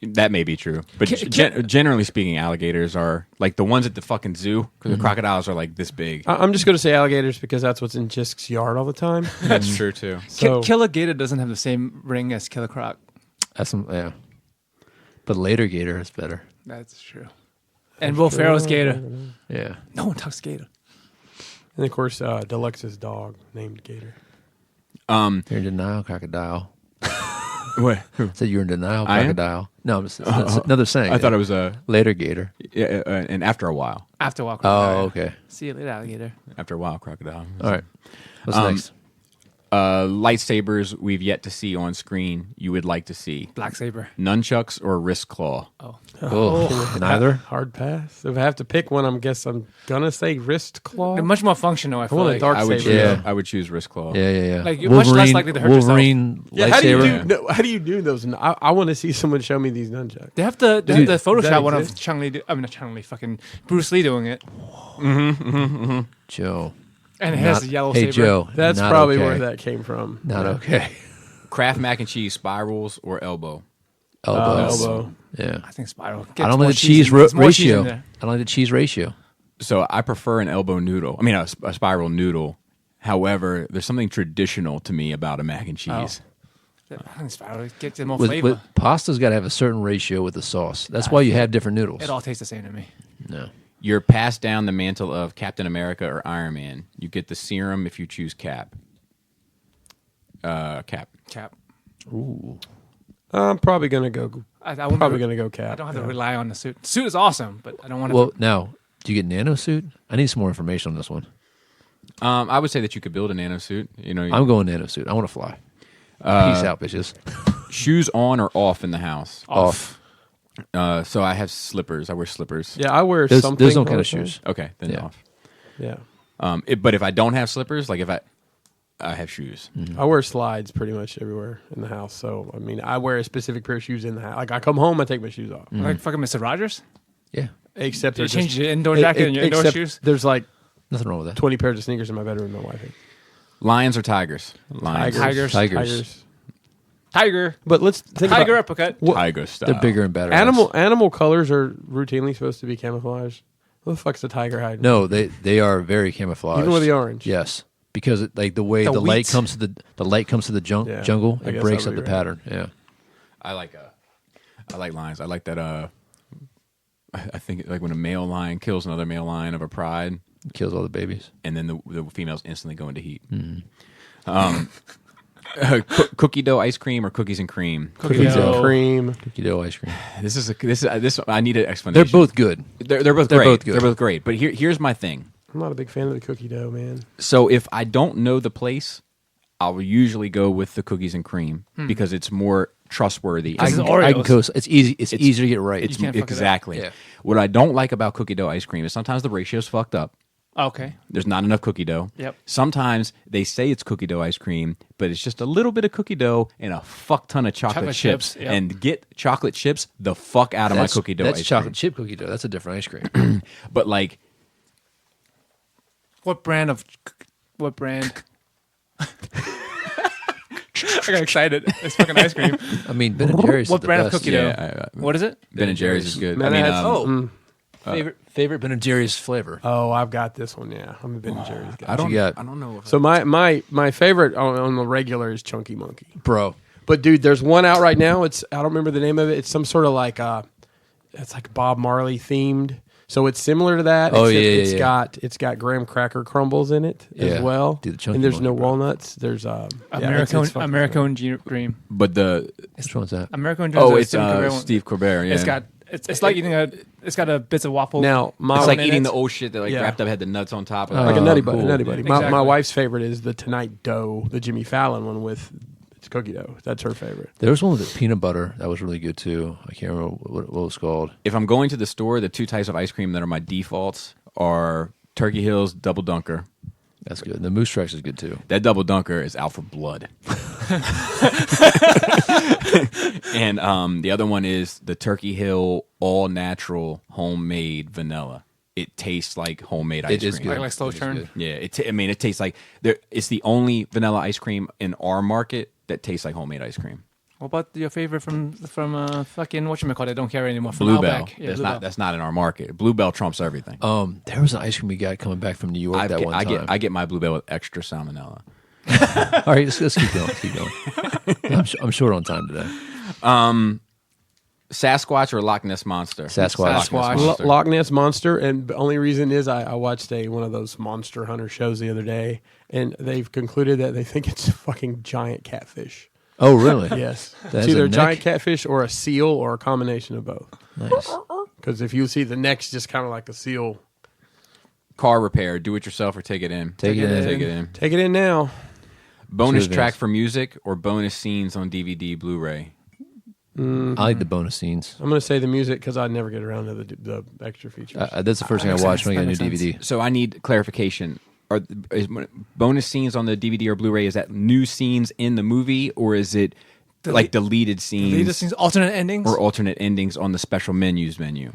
That may be true, but generally speaking, alligators are like the ones at the fucking zoo. Because the crocodiles are like this big. I'm just going to say alligators because that's what's in Jisk's yard all the time. That's true too. So Killer gator doesn't have the same ring as killer croc. That's yeah. But later gator is better. That's true. And Will Ferrell's gator. Yeah. No one talks gator. and of course, Deluxe's dog named Gator. You're in denial, crocodile. What? Said you're in denial, I am? crocodile. No, it's another saying. I thought it was a later gator. and after a while, After a while, Oh, crocodile. okay. See you later, alligator. after a while, crocodile. All right. What's next? Lightsabers we've yet to see on screen. You would like to see Black saber. nunchucks or wrist claw. Oh, neither. Hard pass. If I have to pick one, I'm gonna say wrist claw. They're much more functional, I feel want a like. dark I would saber. choose, Yeah. I would choose wrist claw. Yeah. Like, you're much less likely to hurt yourself. Wolverine Yeah, how do you lightsaber. do? No, how do you do those? I want to see someone show me these nunchucks. They have to Dude, Photoshop that one of exist? not Chung Li, fucking Bruce Lee doing it. Joe. And it has Not- a yellow hey, saber. Joe. That's not probably okay. where that came from. Not okay. Kraft mac and cheese spirals or elbow. Elbows. Elbow. Yeah. I think spiral. I don't like the cheese ratio. I don't like the cheese ratio. So I prefer an elbow noodle. I mean, a spiral noodle. However, there's something traditional to me about a mac and cheese. I think spiral gets more With flavor. pasta's got to have a certain ratio with the sauce. That's why you have different noodles. It all tastes the same to me. No. You're passed down the mantle of Captain America or Iron Man. You get the serum if you choose Cap. Cap. Cap. Ooh. I'm probably gonna go. I won't Probably be- gonna go I Cap. don't have to rely on the suit. The suit is awesome, but I don't want to. Well, now, do you get nano suit? I need some more information on this one. I would say that you could build a nano suit. You know, I'm going nano suit. I want to fly. Peace out, bitches. shoes on or off in the house. Off. So I have slippers. I wear slippers. Yeah, I wear There's something. no all kind the of time. shoes. Okay, then Yeah. off. Yeah, But if I don't have slippers, like if I have shoes. Mm-hmm. I wear slides pretty much everywhere in the house. So I mean, I wear a specific pair of shoes in the house. Like I come home, I take my shoes off. like fucking Mr. Rogers. Yeah. Except Do you they're change just, your indoor jacket and your indoor except shoes? There's like Nothing wrong with that. 20 pairs of sneakers in my bedroom. My wife. Lions or tigers? Lions. Tigers. Tiger. But let's think Tiger about uppercut. what- Tiger style. They're bigger and better. animal colors are routinely supposed to be camouflage. What the fuck's a tiger hiding? No, they are very camouflaged. Even with the orange. Yes, because like the way The the light wheat. comes to the light comes to the Yeah, jungle, I it guess breaks that up would the be right. pattern. Yeah. I like lions. I like that. I think like when a male lion kills another male lion of a pride, Kills all the babies. and then the females instantly go into heat. Mm-hmm. Cookie dough ice cream or cookies and cream? Cookies dough. and cream. Cookie dough ice cream. This I need an They're explanation. both good. They're both they're great. both good. They're both great. But here's my thing. I'm not a big fan of the cookie dough, man. So if I don't know the place, I'll usually go with the cookies and cream because it's more trustworthy. This is I Oreos. can coast. It's easy. It's easier to get right. It's can't fuck it up. exactly. Yeah. What I don't like about cookie dough ice cream is sometimes the ratio's fucked up. Okay. There's not enough cookie dough. Yep. Sometimes they say it's cookie dough ice cream, but it's just a little bit of cookie dough and a fuck ton of chocolate chips. chips, yep. And get chocolate chips the fuck out of my cookie dough That's ice chocolate cream. chip cookie dough. That's a different ice cream. But like, What brand? I got excited. It's fucking ice cream. I mean, Ben and Jerry's. What is the brand of best. cookie dough? yeah, What is it? Ben and Jerry's is good. Man, I mean, that's- Favorite Ben and Jerry's flavor. Oh, I've got this one. Yeah, I'm a Ben and Jerry's guy. I don't. you got? I don't know. If So my favorite on the regular is Chunky Monkey. Bro. But dude, there's one out right now. I don't remember the name of it. It's some sort of like it's like Bob Marley themed. So it's similar to that. Oh, except yeah. It's got graham cracker crumbles in it Yeah. as well. Dude, the Chunky and there's no Monkey, bro. walnuts. There's American Dream. but the Which one's that? American Dream. oh, is it's Steve Colbert one. Steve Colbert. Yeah. It's got It's like eating a. It's got a bits of waffle. Now, It's like in eating it. the old shit that Yeah. wrapped up had the nuts on top of it. like a nutty buddy. cool. Nutty buddy. Exactly. My wife's favorite is the Tonight Dough, the Jimmy Fallon one with it's cookie dough. That's her favorite. There was one with the peanut butter that was really good too. I can't remember what it was called. If I'm going to the store, the 2 types of ice cream that are my defaults are Turkey Hill's Double Dunker. That's good. The Moose Tracks is good too. That Double Dunker is out for blood. And the other one is the Turkey Hill all natural homemade vanilla. It tastes like homemade ice It is cream. good. Like slow It is churn? good. Yeah, it tastes like it's the only vanilla ice cream in our market that tastes like homemade ice cream. What about your favorite from fucking whatchamacallit? I don't care anymore. From Bluebell. Outback. Yeah, Bluebell. That's not in our market. Bluebell trumps everything. There was an ice cream we got coming back from New York I one time. I get my Bluebell with extra salmonella. All right, let's keep going. Keep going. I'm short on time today. Sasquatch or Loch Ness Monster? Sasquatch. Sasquatch. Loch Ness Monster, and the only reason is I watched one of those monster hunter shows the other day, and they've concluded that they think it's a fucking giant catfish. Oh, really? Yes, That it's has either a a giant neck? catfish or a seal or a combination of both. Nice. Because if you see the neck's just kind of like a seal. Car repair, do it yourself or take it in. Take it in. Take it in. Take it in now. Bonus Too track advanced. for music or bonus scenes on DVD, Blu-ray. I like the bonus scenes. I'm going to say the music because I never get around to the extra features. That's the first thing I makes watched sense. when I got a That new makes DVD. So I need clarification. Is bonus scenes on the DVD or Blu-ray, is that new scenes in the movie, or is it like deleted scenes, Deleted scenes, alternate endings. or alternate endings on the special menus menu?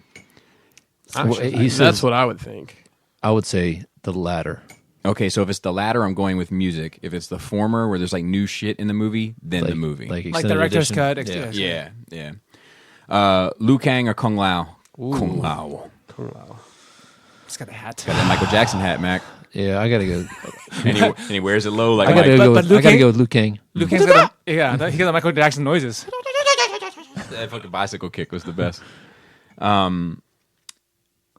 He says- That's what I would think. I would say the latter. Okay, so if it's the latter, I'm going with music. If it's the former, where there's like new shit in the movie, then the movie. Like Like extended director's edition. cut. Yeah. Yeah. Liu Kang or Kung Lao? Kung Lao. It's got a hat. Got that Michael Jackson hat, Mac. Yeah, I gotta go. And he wears it low like I gotta Mike. go. but With, Liu I gotta Kang- go with Liu Kang. Liu Kang's got a, he got the Michael Jackson noises. That fucking bicycle kick was the best.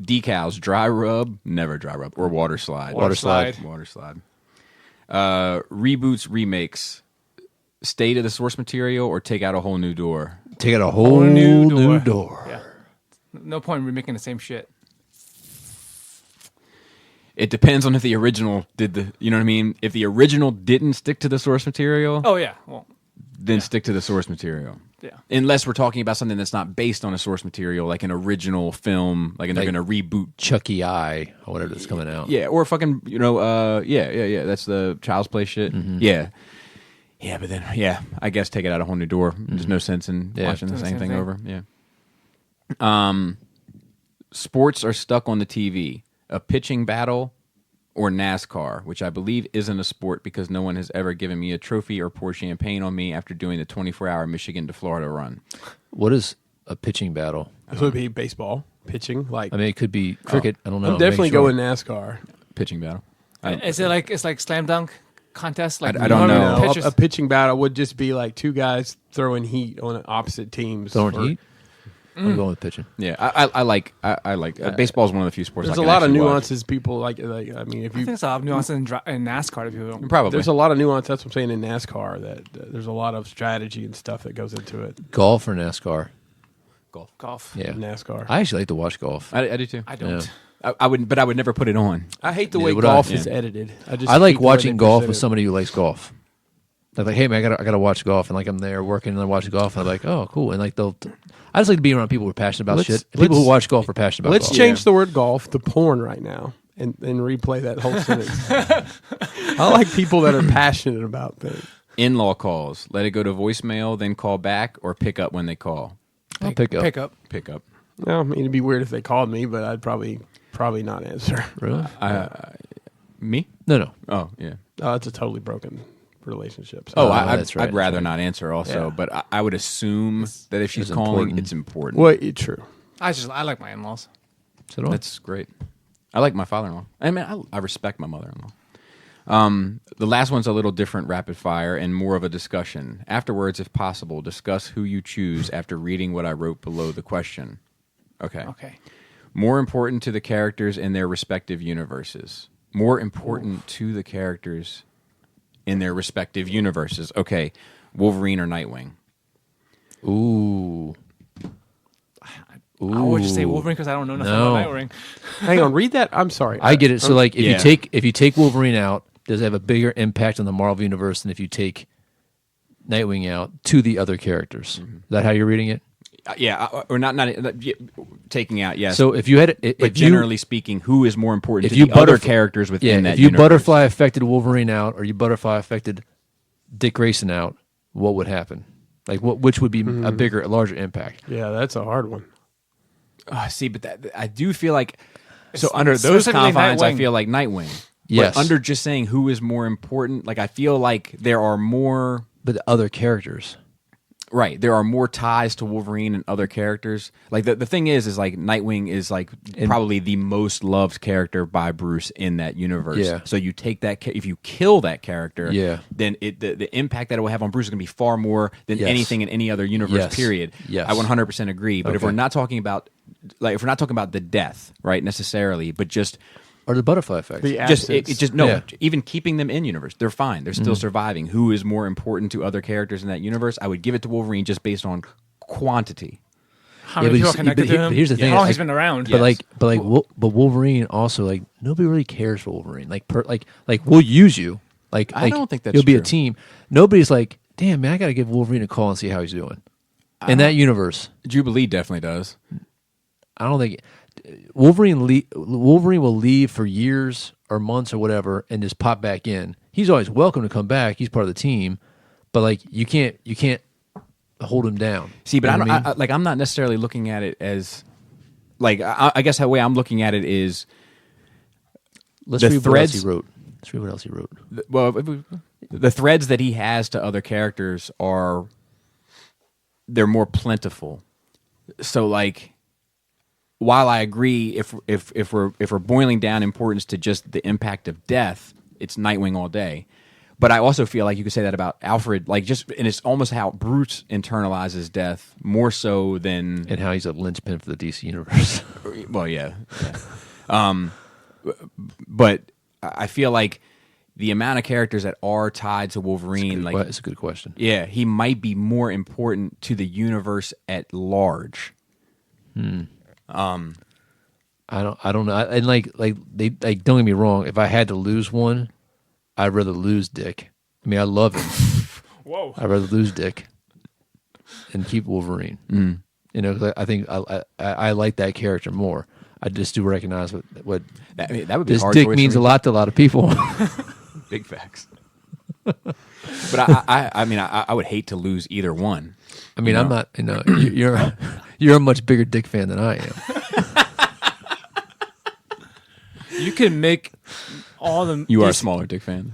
Decals, dry rub, never dry rub, or water slide. Water slide. Water slide. Reboots, remakes, stay to the source material or take out a whole new door. Take out a whole new door. Yeah. No point in remaking the same shit. It depends on if the original did the, you know what I mean? If the original didn't stick to the source material, Oh yeah. Well, then stick to the source material. yeah. Unless we're talking about something that's not based on a source material, like an original film, like and they're Like- going to reboot. Chucky Eye or whatever that's coming out. Yeah, or fucking, yeah. That's the Child's Play shit. Yeah. Yeah, but then, I guess take it out a whole new door. There's no sense in Yeah. watching the Doing the same same thing thing. over. Yeah. Sports are stuck on the TV. A pitching battle or NASCAR, which I believe isn't a sport because no one has ever given me a trophy or poured champagne on me after doing the 24-hour Michigan to Florida run. What is a pitching battle? This would be baseball pitching. Like I mean, it could be cricket. I don't know. I'm definitely Make sure. going NASCAR. Pitching battle. Is it like it's like slam dunk contest? Like I don't you know. pitchers- A pitching battle would just be like two guys throwing heat on opposite teams. Throwing Or- heat. I'm going with pitching. Yeah, I like baseball is one of the few sports. There's I a can lot of actually watch. nuances people like. I mean, if I you think it's a lot of nuance in NASCAR. If you don't. Probably. there's a lot of nuance. That's what I'm saying in NASCAR. That there's a lot of strategy and stuff that goes into it. Golf or NASCAR? Golf. Yeah. NASCAR. I actually like to watch golf. I do too. I don't. Yeah. I wouldn't, but I would never put it on. I hate the Neither way would I. golf Yeah. is edited. I like hate the way watching they golf present with it. somebody who likes golf. They're like, hey man, I gotta watch golf, and like I'm there working and I watch golf, and I'm like, oh cool, and like I just like to be around people who are passionate about shit. People who watch golf are passionate about Let's golf. change the word golf to porn right now and replay that whole sentence. I like people that are passionate about things. In-law calls. Let it go to voicemail, then call back, or pick up when they call. I'll pick up. Pick up. Pick up. Well, I mean, it'd be weird if they called me, but I'd probably not answer. Really? Me? No. Oh yeah. Oh, it's a totally broken relationship. So. Oh, that's right, I'd rather that's right. not answer also, Yeah. but I would assume that if she's It's calling, important. it's important. well, true. I like my in-laws. So do I. That's great. I like my father-in-law. I mean, I respect my mother-in-law. The last one's a little different, rapid fire, and more of a discussion. Afterwards, if possible, discuss who you choose after reading what I wrote below the question. Okay. Okay. More important to the characters in their respective universes. More important to the characters in their respective universes. Okay. Wolverine or Nightwing? Ooh. I would just say Ooh. Wolverine because I don't know nothing No. about Nightwing. Hang on, read that. I'm sorry. I get it. So like if Yeah. you take Wolverine out, does it have a bigger impact on the Marvel universe than if you take Nightwing out to the other characters? Is that how you're reading it? Or not taking out. Yes. So if you had but generally speaking, who is more important if to you the other butterf- characters within that if you universe? butterfly affected Wolverine out or you butterfly affected Dick Grayson out, what would happen? Like which would be a larger impact? Yeah, that's a hard one. See, but I do feel like under those specifically confines, I Nightwing. feel like Nightwing. Yes. But under just saying who is more important, like I feel like there are more. But the other characters. Right, there are more ties to Wolverine and other characters. Like the thing is like Nightwing is like probably the most loved character by Bruce in that universe. Yeah. So you take that if you kill that character, Yeah. then the impact that it will have on Bruce is going to be far more than Yes. anything in any other universe. Yes. Period. Yes. I 100% agree. But if Okay. we're not talking about the death, right, necessarily, but just Or the butterfly effect. The just absence. Yeah. even keeping them in universe, they're fine. They're still surviving. Who is more important to other characters in that universe? I would give it to Wolverine just based on quantity. How Yeah, many but people are connected to him? but here's the thing, How long like- he's been around? Yeah. But Wolverine also like nobody really cares for Wolverine. Like we'll use you. I don't think that's you'll be a true. team. Nobody's like, damn man, I got to give Wolverine a call and see how he's doing. In that universe, Jubilee definitely does. I don't think Wolverine will leave for years or months or whatever and just pop back in. He's always welcome to come back. He's part of the team, but like you can't hold him down. See, but You I know don't. what mean? I'm not necessarily looking at it as like. I guess the way I'm looking at it is Let's the read what else threads- he wrote. Let's read what else he wrote. the threads that he has to other characters they're more plentiful. So like, while I agree, if we're boiling down importance to just the impact of death, it's Nightwing all day. But I also feel like you could say that about Alfred, like and it's almost how Bruce internalizes death more so than And how he's a linchpin for the DC universe. well, yeah. But I feel like the amount of characters that are tied to Wolverine, like It's a good question. yeah, he might be more important to the universe at large. I don't know. And they don't get me wrong. If I had to lose one, I'd rather lose Dick. I mean, I love him. Whoa. I'd rather lose Dick and keep Wolverine. You know, 'cause I think I like that character more. I just do recognize what That would be a this hard Dick choice means for a me. lot to a lot of people. Big facts. But I mean, I would hate to lose either one. I mean, I'm not. You know, you're a much bigger Dick fan than I am. You can make all the. You are a smaller Dick fan.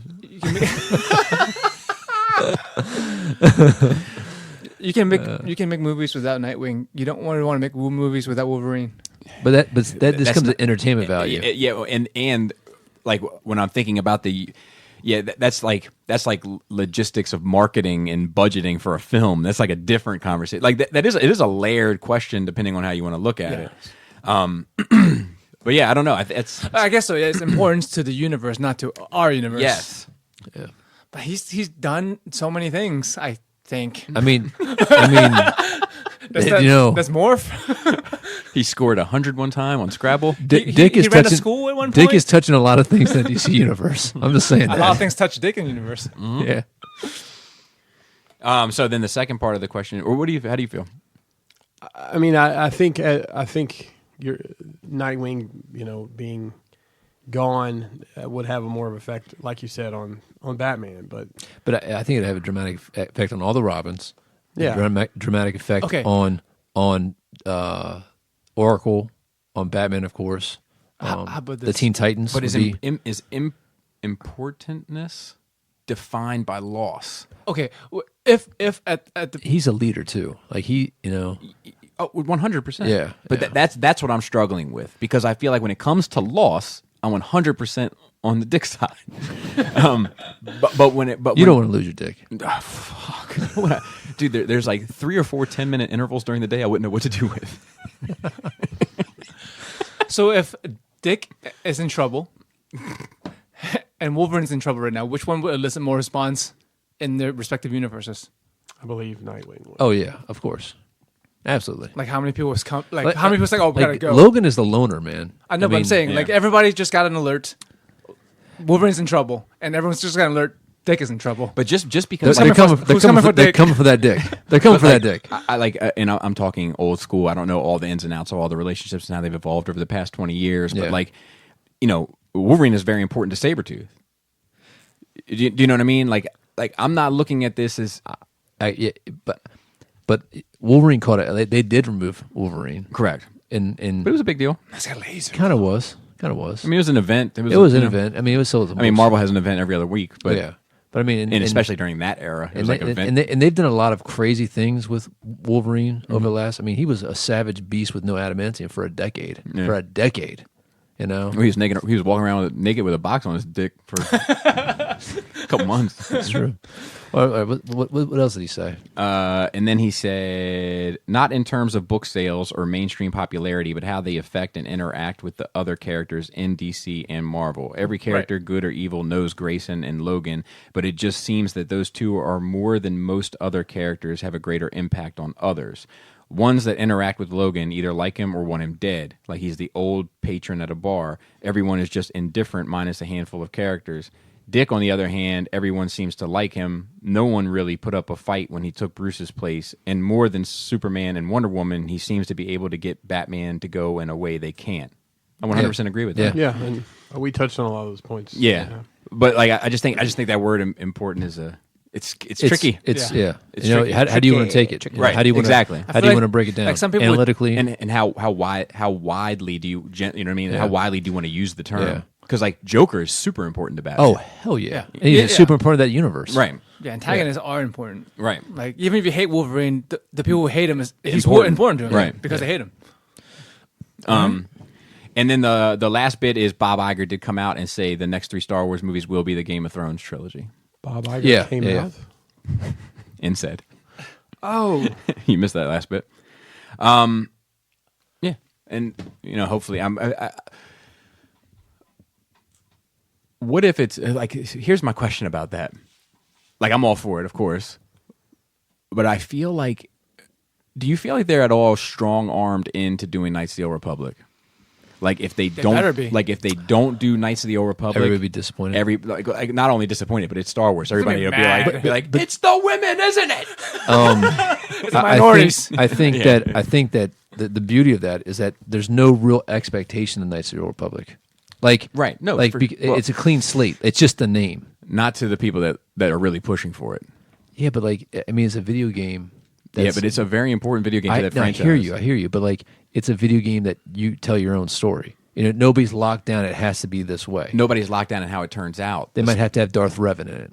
You can make. You can make movies without Nightwing. You don't want to make movies without Wolverine. But that just That's comes not- to entertainment value. Yeah, and like when I'm thinking about that's like logistics of marketing and budgeting for a film. That's like a different conversation. Like it is a layered question depending on how you want to look at it. But yeah, I don't know. I guess so. Yeah, it's importance to the universe, not to our universe. Yes. Yeah. But he's done so many things. I think. I mean, That's That's Morph. He scored 100 one time on Scrabble. Dick is he ran to touching school at one Dick point? is touching a lot of things in the DC universe. I'm just saying A lot of that. things touch Dick in the universe. Yeah. So then the second part of the question, or how do you feel? I mean, I think your Nightwing, being gone would have a more of effect, like you said, on Batman. But I think it'd have a dramatic effect on all the Robins. Yeah. Dramatic effect Okay. on Oracle, on Batman, of course. How about the this? Teen Titans. But would is be- importantness defined by loss? Okay, if at the he's a leader too. Like he, Oh, 100%. Yeah, But yeah. that's what I'm struggling with, because I feel like when it comes to loss, I'm 100% on the Dick side. But when you don't want to lose your Dick. Dude, there's like 3 or 4 10-minute intervals during the day I wouldn't know what to do with. So if Dick is in trouble and Wolverine's in trouble right now, which one would elicit more response in their respective universes? I believe Nightwing would. Oh yeah, of course. Absolutely. Like how many people was how many people was like, oh, we gotta go. Logan is the loner, man. I know, but I'm saying yeah. like everybody just got an alert. Wolverine's in trouble, and everyone's just got an alert. Dick is in trouble. But just because they're coming for that dick. They're coming for that dick. I like, and I'm talking old school. I don't know all the ins and outs of all the relationships and how they've evolved over the past 20 years. But like, Wolverine is very important to Sabretooth. Do you know what I mean? Like I'm not looking at this as, but Wolverine caught it. They did remove Wolverine, correct. But it was a big deal. That's got laser. Kind of was. I mean, it was an event. It was an event. I mean, it was so. I mean, Marvel has an event every other week, but yeah. But I mean, and especially during that era, it was like an event. And they've done a lot of crazy things with Wolverine over the last. I mean, he was a savage beast with no adamantium for a decade. Yeah. For a decade, you know. He was naked. He was walking around naked with a box on his dick for a couple months. That's true. What else did he say? And then he said, not in terms of book sales or mainstream popularity, but how they affect and interact with the other characters in DC and Marvel. Every character, good or evil, knows Grayson and Logan, but it just seems that those two are more than most other characters have a greater impact on others. Ones that interact with Logan either like him or want him dead, like he's the old patron at a bar. Everyone is just indifferent, minus a handful of characters. Dick, on the other hand, everyone seems to like him. No one really put up a fight when he took Bruce's place. And more than Superman and Wonder Woman, he seems to be able to get Batman to go in a way they can't. I 100% agree with that. Yeah, and we touched on a lot of those points. Yeah. But like, I just think that word important is it's tricky. It's It's tricky. How do you want to take it? Right. How do you want exactly. How do you want to break it down? Like some people analytically, and how widely do you know what I mean? Yeah. How widely do you want to use the term? Yeah. Because like Joker is super important to Batman. oh hell yeah, and he's super important to that universe. right, Yeah, antagonists are important. right. Like even if you hate Wolverine, the people who hate him is Important. important to him, Right. Because they hate him. And then the last bit is Bob Iger did come out and say the next 3 Star Wars movies will be the Game of Thrones trilogy. Bob Iger came out. And said, Oh, you missed that last bit. Yeah, and hopefully what if it's like? Here's my question about that. Like, I'm all for it, of course, but I feel like, do you feel like they're at all strong-armed into doing Knights of the Old Republic? Like if they better be. like if they don't do Knights of the Old Republic, Everybody would be disappointed. Like not only disappointed, but it's Star Wars. Everybody will mad. be like, it's the women, isn't it? It's the minorities. I think that the beauty of that is that there's no real expectation in Knights of the Old Republic. Like Right. No, like it's a clean slate. It's just the name. Not to the people that are really pushing for it. Yeah, but like I mean, it's a video game. Yeah, but it's a very important video game to that franchise. I hear you, but like it's a video game that you tell your own story. Nobody's locked down. It has to be this way. Nobody's locked down in how it turns out. They might have to have Darth Revan in it.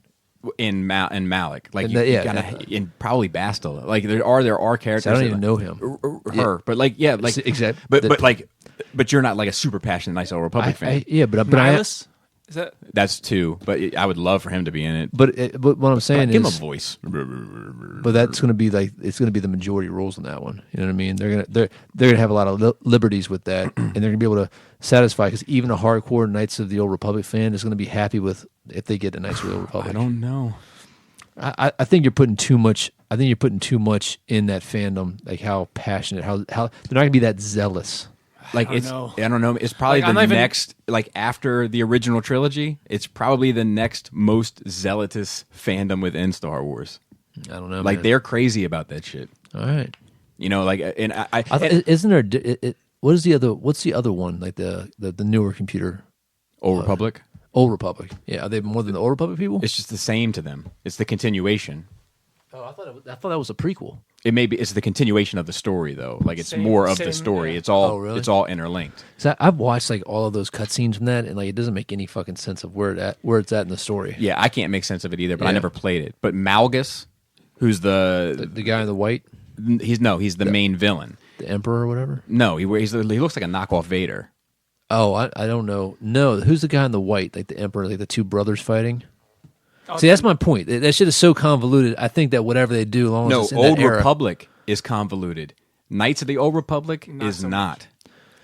In Malik, like And you that- gotta, and probably Bastila. Like there are characters. I don't that, even know him. Her, but like Exactly. but you're not like a super passionate Knights of the Old Republic fan. But Nihilus? Is that That's 2, but I would love for him to be in it. but what I'm saying Give him a is, voice. but that's going to be like it's going to be the majority rules on that one. You know what I mean? They're gonna have a lot of liberties with that, and they're gonna be able to satisfy because even a hardcore Knights of the Old Republic fan is going to be happy with if they get the Knights of the Old Republic. I don't know. I think you're putting too much. I think you're putting too much in that fandom, like how passionate, how they're not going to be that zealous. Like I don't know. It's probably Like, I'm not even- next, like after the original trilogy, it's probably the next most zealotous fandom within Star Wars. I don't know. Like man. they're crazy about that shit. all right. Like, and I thought, isn't there? What is the other? What's the other one? Like the newer computer, Old Republic. Old Republic. Yeah, are they more than the Old Republic people? It's just the same to them. It's the continuation. Oh, I thought that was a prequel. It may be. It's the continuation of the story, though. Like it's Same- more of same, the story. yeah. It's all. Oh, really? It's all interlinked. So I've watched like all of those cutscenes from that, and like it doesn't make any fucking sense of where it's at in the story. Yeah, I can't make sense of it either. But I Yeah. never played it. But Malgus, who's The guy in the white, he's the main villain. the Emperor or whatever. No, he looks like a knockoff Vader. Oh, I don't know. No, who's the guy in the white? Like the Emperor, like the two brothers fighting. Oh, See, that's my point. That shit is so convoluted. I think that whatever they do, as long as No, it's in Old that era, Republic is convoluted. Knights of the Old Republic Not is so not.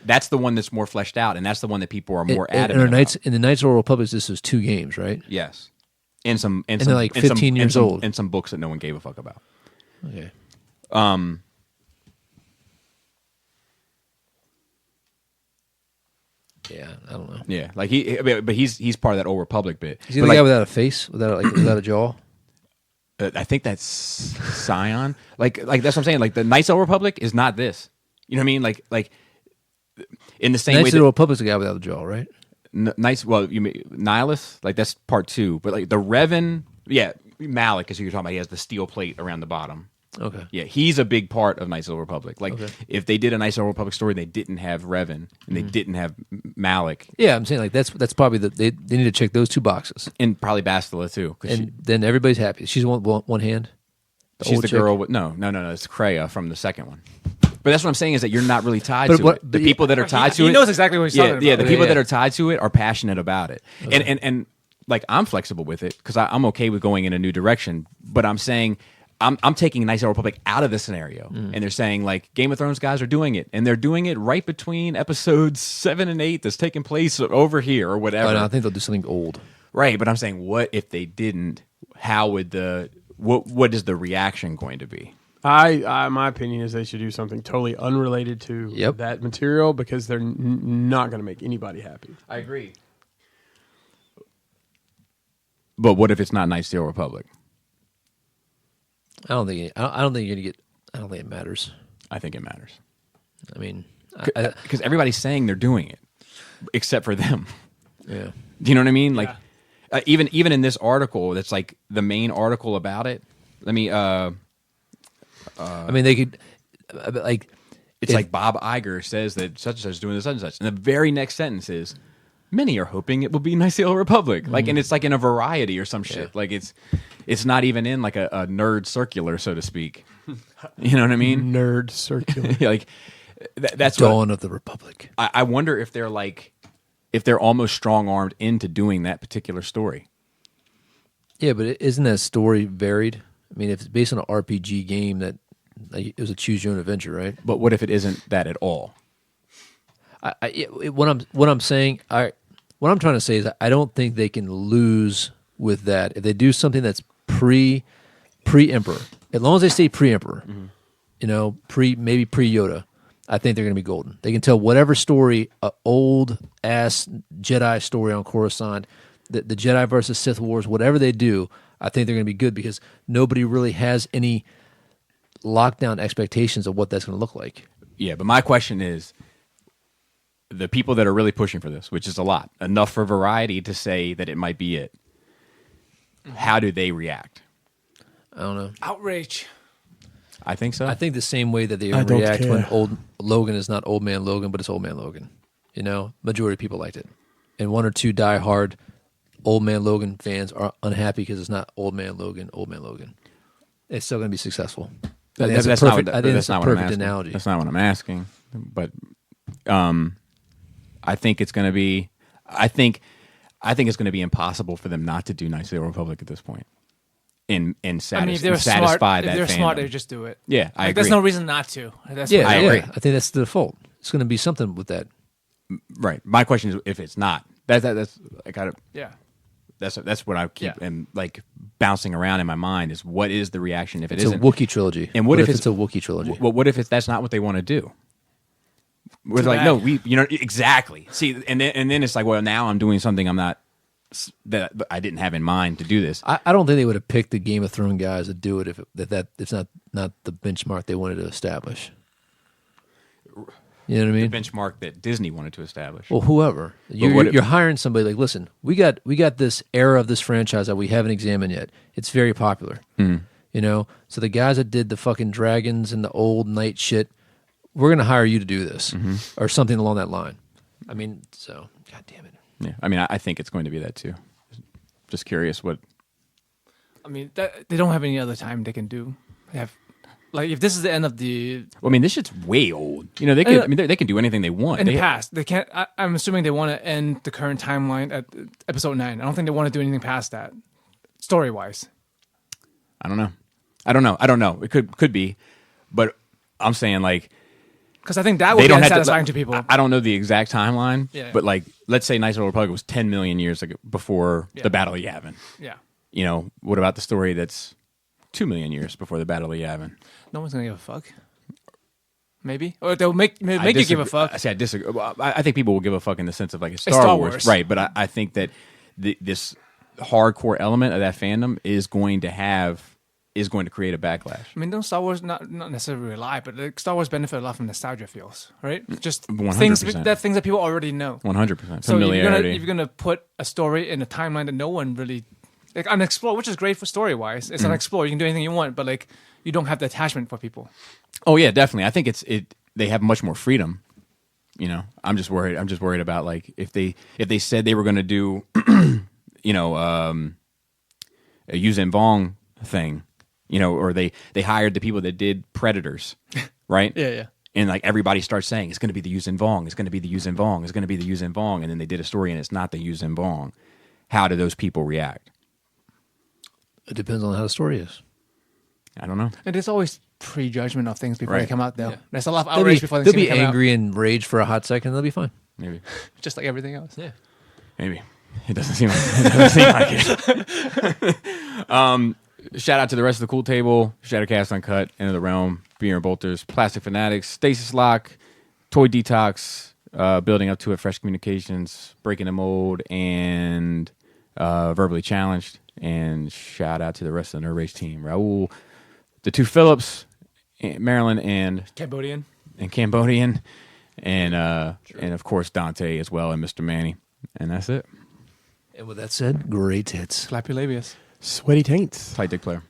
That's the one that's more fleshed out, and that's the one that people are more in adamant about. Knights in the Knights of the Old Republic, this was 2 games, right? Yes, and some they're like 15 years old. and some books that no one gave a fuck about. Okay. Yeah, I don't know. Yeah, like but he's part of that Old Republic bit. Is he But the guy like, without a face, without a jaw? I think that's Scion. Like that's what I'm saying. Like the Knights of the Old Republic is not this. You know what I mean? Like in the same way Knights of the Republic's the guy without a jaw, right? Knights. Well, you mean Nihilus? Like that's part 2. But like the Revan, yeah, Malik is who you're talking about. He has the steel plate around the bottom. Okay. Yeah, he's a big part of Knights of the Republic. Like, if they did a Knights of the Republic story, they didn't have Revan and they didn't have Malik, Yeah, I'm saying like that's probably they need to check those 2 boxes, and probably Bastila too. and then everybody's happy. She's one hand. She's old the chick. girl with no. It's Kreia from the second one. But that's what I'm saying is that you're not really tied But to what- it. The but people that are tied to it, He knows exactly what he's talking about. yeah. The people Yeah. that are tied to it are passionate about it, and like I'm flexible with it because I'm okay with going in a new direction. But I'm saying. I'm taking Knights of the Republic out of the scenario, and they're saying like Game of Thrones guys are doing it, and they're doing it right between episodes 7 and 8 that's taking place over here or whatever. Oh, no, I think they'll do something old. Right, but I'm saying, what if they didn't? How would what is the reaction going to be? My opinion is they should do something totally unrelated to Yep. that material because they're not going to make anybody happy. I agree. But what if it's not Knights of the Old Republic? I don't think you're gonna get. I don't think it matters. I think it matters I mean, because everybody's saying they're doing it, except for them. yeah. Do you know what I mean? Like, even in this article, that's like the main article about it. Let me. I mean, they could like. It's like Bob Iger says that such and such is doing this, such and such, and the very next sentence is, "Many are hoping it will be Knights of the Old Republic." Like, and it's like in a variety or some shit. Like it's not even in like a nerd circular, so to speak. You know what I mean? Nerd circular. Like that's what Dawn of the Republic. I wonder if they're like if they're almost strong armed into doing that particular story. Yeah, but isn't that story varied? I mean, if it's based on an RPG game that like, it was a choose your own adventure, right? But what if it isn't that at all? What I'm saying, what I'm trying to say is I don't think they can lose with that if they do something that's pre Emperor. As long as they stay pre Emperor, you know, maybe pre Yoda, I think they're going to be golden. They can tell whatever story, old ass Jedi story on Coruscant, the Jedi versus Sith Wars, whatever they do, I think they're going to be good because nobody really has any lockdown expectations of what that's going to look like. Yeah, but my question is, the people that are really pushing for this, which is a lot, enough for Variety to say that it might be it, how do they react? I don't know. Outrage. I think so. I think the same way that they I don't react when care. old Logan is not Old Man Logan, but it's Old Man Logan. You know, majority of people liked it, and 1 or 2 diehard Old Man Logan fans are unhappy because it's not Old Man Logan. Old Man Logan. It's still going to be successful. I think that's a perfect analogy. That's not what I'm asking. But I think it's going to be. I think it's going to be impossible for them not to do Knights of the Old Republic at this point. And I mean, if they're satisfy smart, that if they're fandom. smart, they just do it. Yeah, I agree. There's no reason not to. That's Yeah, what I yeah. agree. I think that's the default. It's going to be something with that. Right. My question is, if it's not, that's I got to. Yeah. That's what I keep Yeah. and like bouncing around in my mind is what is the reaction if it It's a isn't? Wookiee trilogy. And what if it's a Wookiee trilogy? Well, what if that's not what they want to do? We're Too like, bad. no, exactly. See, and then it's like, well, now I'm doing something I'm not that I didn't have in mind to do this. I don't think they would have picked the Game of Thrones guys to do it if it's not the benchmark they wanted to establish. You know what I mean? The benchmark that Disney wanted to establish. Well, whoever what if- you're hiring somebody like, listen, we got this era of this franchise that we haven't examined yet. It's very popular, you know. So the guys that did the fucking dragons and the old knight shit, we're gonna hire you to do this or something along that line. I mean, so god damn it. Yeah, I mean, I think it's going to be that too. Just curious what. I mean, they don't have any other time they can do. They have, like, if this is the end of the Well, I mean, this shit's way old. You know, they could. I mean, they can do anything they want. in the They- past, they can't. I'm assuming they want to end the current timeline at episode 9. I don't think they want to do anything past that, story wise. I don't know. It could be, but I'm saying like. Because I think that would They be don't have unsatisfying to people. I don't know the exact timeline, Yeah. but like, let's say Knights of the Old Republic was 10 million years ago before the Battle of Yavin. Yeah, You know, what about the story that's 2 million years before the Battle of Yavin? no one's gonna give a fuck. maybe, or they'll make you give a fuck. I say I disagree. Well, I think people will give a fuck in the sense of like a Star Star Wars. Wars, right? But I think that this hardcore element of that fandom is going to create a backlash. I mean, don't Star Wars not necessarily rely, but like, Star Wars benefit a lot from nostalgia feels, right? Just 100%. things that people already know. 100% So familiarity. if you're gonna put a story in a timeline that no one really like unexplored, which is great for story wise. It's unexplored. You can do anything you want, but like you don't have the attachment for people. Oh yeah, definitely. I think they have much more freedom. You know, I'm just worried about like if they said they were going to do, you know, a Yuuzhan Vong thing, you know, or they hired the people that did Predators, right? Yeah. And like everybody starts saying it's going to be the Yuuzhan Vong, it's going to be the Yuuzhan Vong, it's going to be the Yuuzhan Vong, and then they did a story and it's not the Yuuzhan Vong. How do those people react? It depends on how the story is. I don't know. And there's always prejudgment of things before they Right. come out, though. Yeah. There's a lot of They'll outrage be, before they'll they be come angry and rage for a hot second. They'll be fine. Maybe. out. Just like everything else. Yeah. Maybe. It doesn't seem like it. Shout out to the rest of the cool table, Shattercast Uncut, End of the Realm, Beer and Bolters, Plastic Fanatics, Stasis Lock, Toy Detox, Building Up to It, Fresh Communications, Breaking the Mold, and Verbally Challenged. And shout out to the rest of the Nerd Rage team, Raul, the two Phillips, Maryland, and Cambodian. Cambodian, and of course Dante as well, and Mr. Manny. And that's it. And with that said, great hits. Clap your labius. Sweaty taints. Tight dick player.